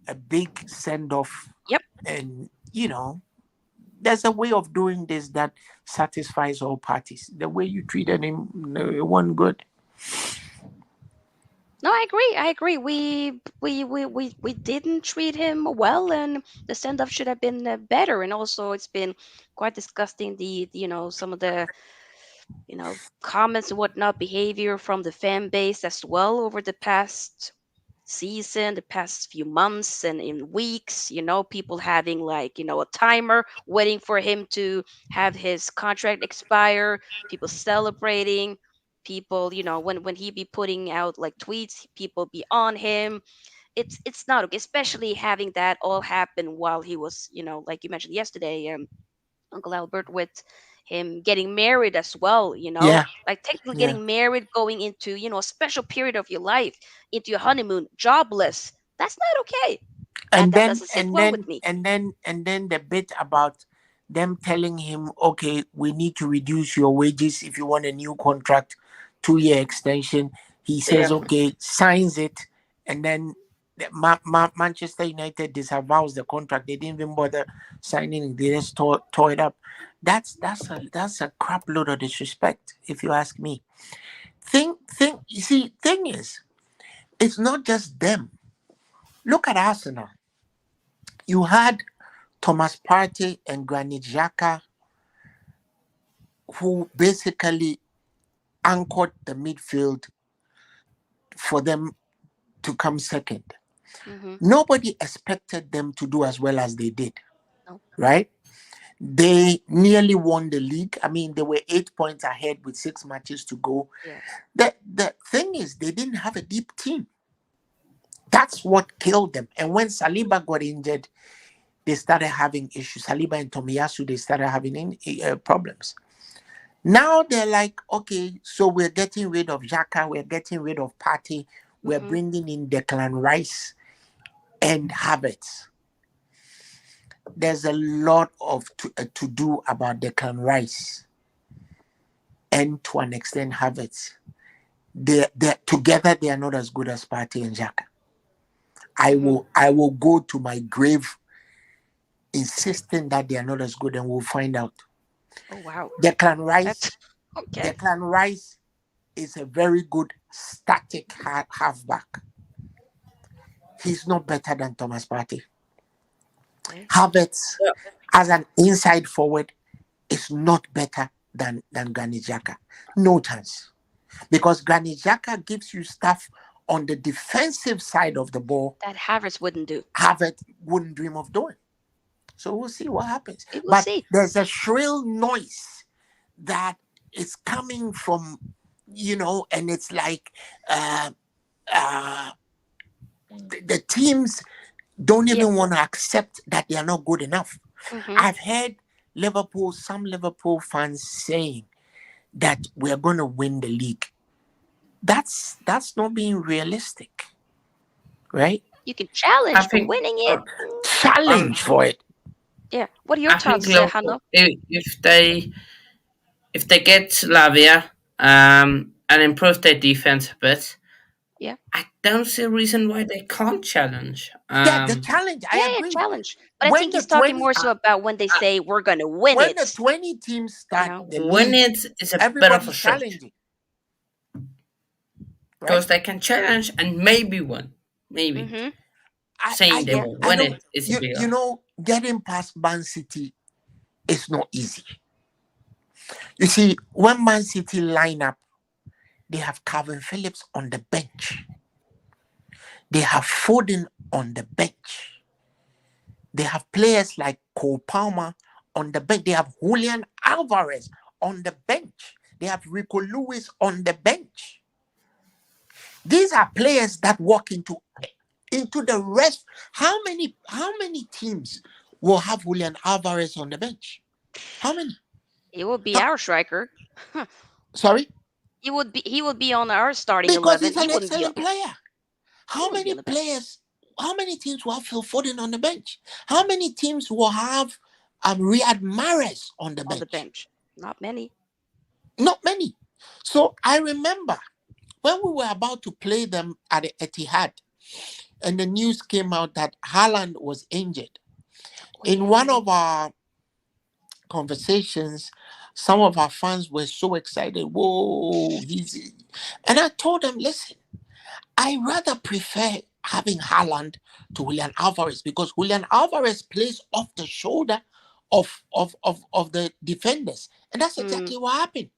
a big send off, Yep. and there's a way of doing this that satisfies all parties. The way you treated him, no, it wasn't good. No, I agree. I agree. We didn't treat him well, and the send off should have been better. And also, it's been quite disgusting. Some of the comments and whatnot, behavior from the fan base as well over the past season, the past few months and in weeks. People having like a timer waiting for him to have his contract expire. People celebrating. People, when he be putting out like tweets, people be on him. It's not okay, especially having that all happen while he was, like you mentioned yesterday, Uncle Albert, with him getting married as well, Yeah, like technically yeah. getting married, going into, a special period of your life, into your honeymoon, jobless. That's not okay. That and that then doesn't sit and well with then me. and then and then the bit about them telling him, okay, we need to reduce your wages if you want a new contract, 2-year extension. He says Yeah. okay, signs it, and then Manchester United disavows the contract. They didn't even bother signing it. They just tore it up. That's a crap load of disrespect, if you ask me. You see, thing is, it's not just them. Look at Arsenal. You had Thomas Partey and Granit Xhaka, who basically anchored the midfield for them to come second. Hmm. Nobody expected them to do as well as they did, No. right? They nearly won the league. I mean, they were 8 points ahead with 6 matches to go. Yeah. The thing is, they didn't have a deep team. That's what killed them. And when Saliba got injured, they started having issues. Saliba and Tomiyasu, they started having problems. Now they're like, okay, so we're getting rid of Xhaka, we're getting rid of Partey, we're Hmm. bringing in Declan Rice and Havertz. There's a lot to do about Declan Rice and to an extent Havertz. They're together. They are not as good as Partey and Xhaka. I Hmm. will I will go to my grave insisting that they are not as good, and we'll find out. Oh wow. Declan That's Rice, okay. Declan Rice is a very good static halfback. He's not better than Thomas Partey. Okay. Havertz, Yeah. as an inside forward, is not better than Granit Xhaka. No chance. Because Granit Xhaka gives you stuff on the defensive side of the ball That Havertz wouldn't do. Havertz wouldn't dream of doing. So we'll see what happens. We will But see. there's a shrill noise that is coming from, and it's like uh, uh, the teams don't Yeah. even want to accept that they are not good enough. Hmm. I've heard some Liverpool fans saying that we're going to win the league. That's not being realistic, right? You can I challenge, but think winning it. um, Challenge for it. Yeah. What are your I think thoughts, Liverpool, Hannah? if they get Lavia and improve their defense a bit, Yeah. I don't see a reason why they can't challenge. Yeah, the challenge, I Yeah, yeah, agree. challenge. But I When think the he's talking 20 more so about when they say we're gonna win when the it. 20 teams You start know. the When league, it is a bit of a everybody's stretch challenging, right? because they can challenge and maybe win. Maybe Mm-hmm. saying they Yeah. will I win don't it is a you big you one. know getting past Man City is not easy. You see, when Man City line up, they have Calvin Phillips on the bench. They have Foden on the bench. They have players like Cole Palmer on the bench. They have Julian Alvarez on the bench. They have Rico Lewis on the bench. These are players that walk into the rest. How many teams will have Julian Alvarez on the bench? How many? He would be How, our striker. sorry, He would be on our starting because 11. he's He an wouldn't be on. excellent player. He How wouldn't be many on the bench. players? How many teams will have Phil Foden on the bench? How many teams will have Riyad Mahrez on the On the bench? bench. Not many. Not many. So I remember when we were about to play them at the Etihad, and the news came out that Haaland was injured. Oh In yeah, yeah, one yeah. of our conversations, some of our fans were so excited. Whoa, he's. And I told them, listen, I rather prefer having Haaland to Julian Alvarez because Julian Alvarez plays off the shoulder of the defenders. And that's Mm, exactly what happened.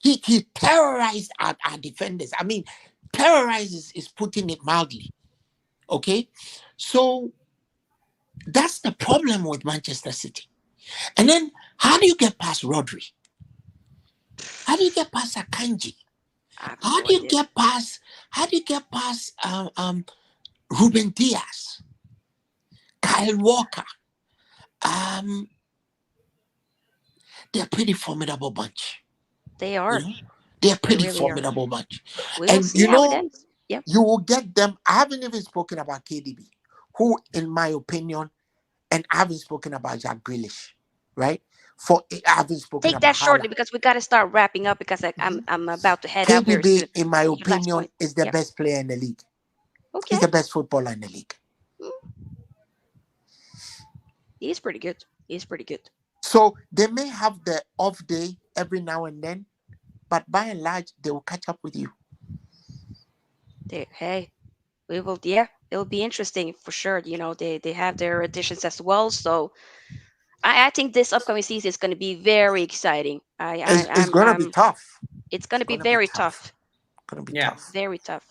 He terrorized our defenders. I mean, terrorize is putting it mildly. Okay. So that's the problem with Manchester City. And then how do you get past Rodri? How do you get past Akanji? I have How no do you idea. get past Ruben Diaz, Kyle Walker? Um, they're a pretty formidable bunch. They You are. know, they're a They pretty really are. formidable bunch. We will And see how it ends. Yeah. you will get them. I haven't even spoken about KDB, who, in my opinion, and I haven't spoken about Jack Grealish, right? I haven't spoken Take that about shortly Hala. because we got to start wrapping up because I'm about to head out very KDB, soon. in my Your last opinion, point. is the Yeah. best player in the league. He's Okay. the best footballer in the league. Mm, he's pretty good. He's pretty good. So they may have the off day every now and then, but by and large, they will catch up with you. Hey, we will. Yeah, it'll be interesting for sure. They have their additions as well. So I think this upcoming season is going to be very exciting. I I It's I'm gonna be I'm. tough. It's going It's to be gonna be very tough. tough. Gonna be Yeah. tough. Very tough.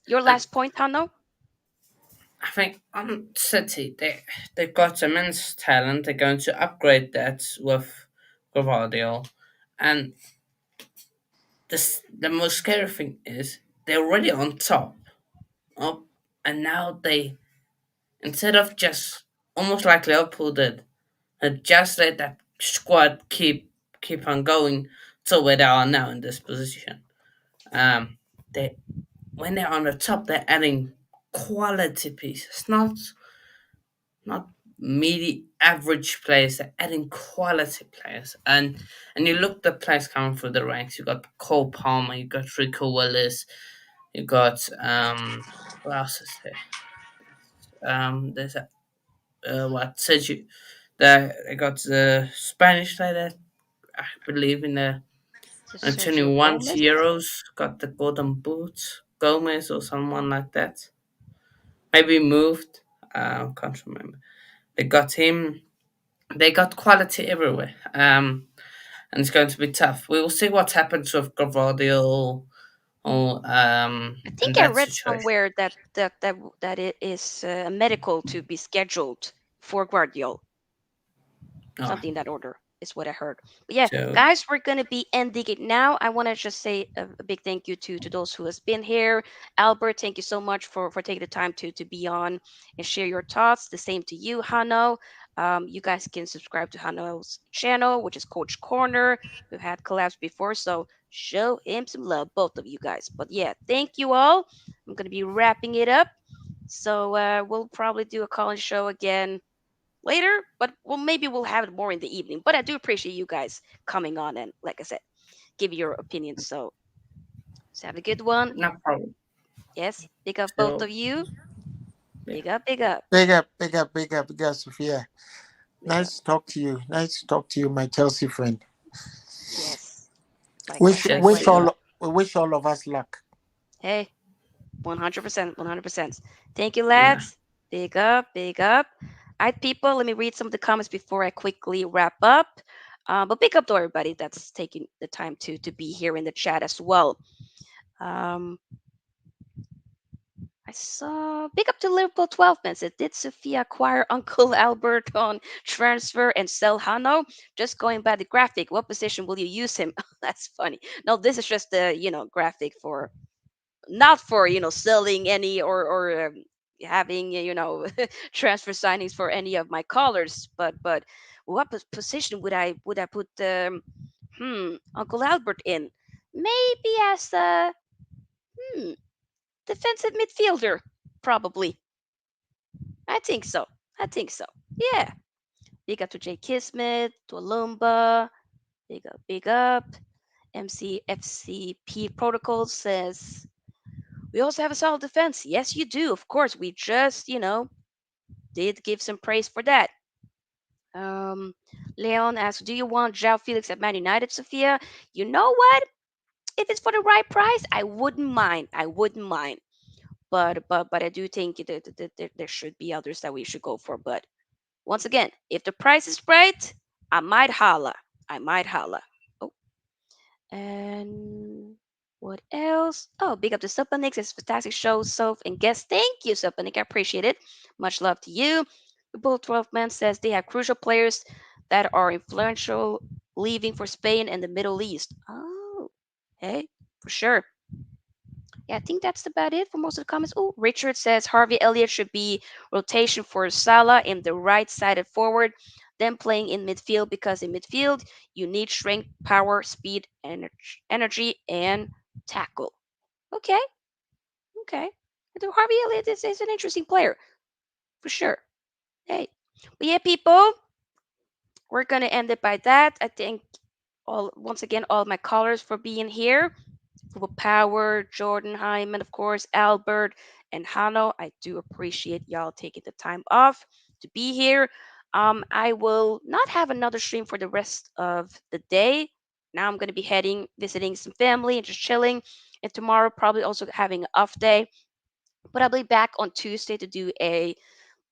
Your And last point, Hano? I think on City, they've got immense talent. They're going to upgrade that with Gavardio. And the most scary thing is they're already on top. Up, and now they, instead of just almost like Liverpool did, had just let that squad keep on going to where they are now in this position. Um, they when they're on the top, they're adding quality pieces, not meaty average players. They're adding quality players, and you look the players coming through the ranks. You got Cole Palmer, you got Rico Willis, you got who else is there? There's a what said you? They got the Spanish player, I believe in the Sergio 21 Gomez. euros, got the golden boot, Gomez or someone like that. Maybe moved. Can't remember. They got him. They got quality everywhere. And it's going to be tough. We will see what happens with Gavardio or I in think I that read situation. somewhere that it is medical to be scheduled for Guardiola. Oh, Something in that order is what I heard. But yeah, so guys, we're gonna be ending it now. I want to just say a big thank you to those who has been here. Albert, thank you so much for taking the time to be on and share your thoughts. The same to you, Hano. You guys can subscribe to Hano's channel, which is Coach Corner. We've had collabs before, so show him some love, both of you guys. But yeah, thank you all. I'm gonna be wrapping it up. So we'll probably do a call-in show again later, but maybe we'll have it more in the evening. But I do appreciate you guys coming on and, like I said, give your opinions. So have a good one. no problem. Yes, big up both So of you. yeah, Big up, big up, Big up, big up, big up, big up, Sophia. big up. Nice to talk to you. Nice to talk to you, my Chelsea friend. Yes, likewise, Wish cheers to wish likewise. you. all we wish all of us luck. Hey, 100%, 100%. Thank you, Yeah. lads. Big up, big up. All right, people, let me read some of the comments before I quickly wrap up. But big up to everybody that's taking the time to be here in the chat as well. Um, I saw big up to Liverpool 12 man said, did Sofia acquire Uncle Albert on transfer and sell Hano? Just going by the graphic, what position will you use him? That's funny. No, this is just the graphic for not for selling any or having transfer signings for any of my callers, but what position would I put Uncle Albert in? Maybe as a hmm, defensive midfielder, probably. I think so. I think so. Yeah. Big up to Jay Kismet, to Alumba. Big up, big up. MCFCP Protocol says, we also have a solid defense. Yes, you do. Of course, we just, did give some praise for that. Um, Leon asks, do you want João Felix at Man United, Sophia? You know what? If it's for the right price, I wouldn't mind. I wouldn't mind. But I do think that there should be others that we should go for. But once again, if the price is right, I might holla. I might holla. Oh, and what else? Oh, big up to Supanik. It's a fantastic show, Soph and guest. Thank you, Supanik. I appreciate it. Much love to you. The Bull 12 man says they have crucial players that are influential leaving for Spain and the Middle East. Oh, hey, for sure. Yeah, I think that's about it for most of the comments. Oh, Richard says Harvey Elliott should be rotation for Salah in the right-sided forward, then playing in midfield because in midfield you need strength, power, speed, energy, and tackle. Okay, okay. I think Harvey Elliott is an interesting player for sure. Hey, but yeah, people, we're gonna end it by that. I thank all once again all my callers for being here. For Power, Jordan Hyman, of course, Albert, and Hano. I do appreciate y'all taking the time off to be here. I will not have another stream for the rest of the day. Now I'm going to be visiting some family and just chilling. And tomorrow, probably also having an off day. But I'll be back on Tuesday to do a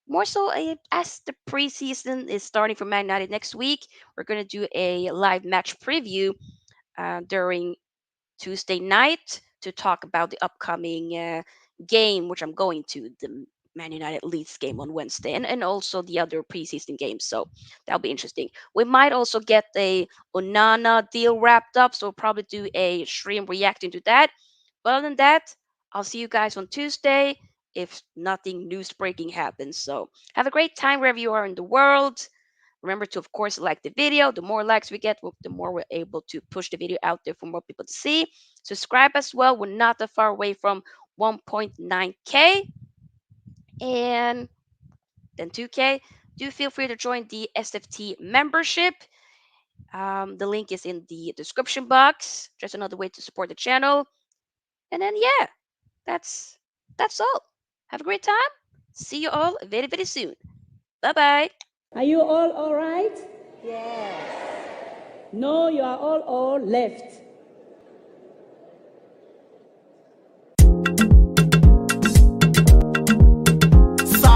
more so as the preseason is starting for Man United next week. We're going to do a live match preview during Tuesday night to talk about the upcoming game, which I'm going to, the Man United Leeds game on Wednesday, and also the other preseason games. So that'll be interesting. We might also get the Onana deal wrapped up, so we'll probably do a stream reacting to that. But other than that, I'll see you guys on Tuesday if nothing news breaking happens. So have a great time wherever you are in the world. Remember to, of course, like the video. The more likes we get, the more we're able to push the video out there for more people to see. Subscribe as well. We're not that far away from 1.9K. And then 2K. Do feel free to join the SFT membership. The link is in the description box. Just another way to support the channel. And then, yeah, that's all. Have a great time. See you all very, very soon. Bye-bye. Are you all right? Yes. No, you are all left.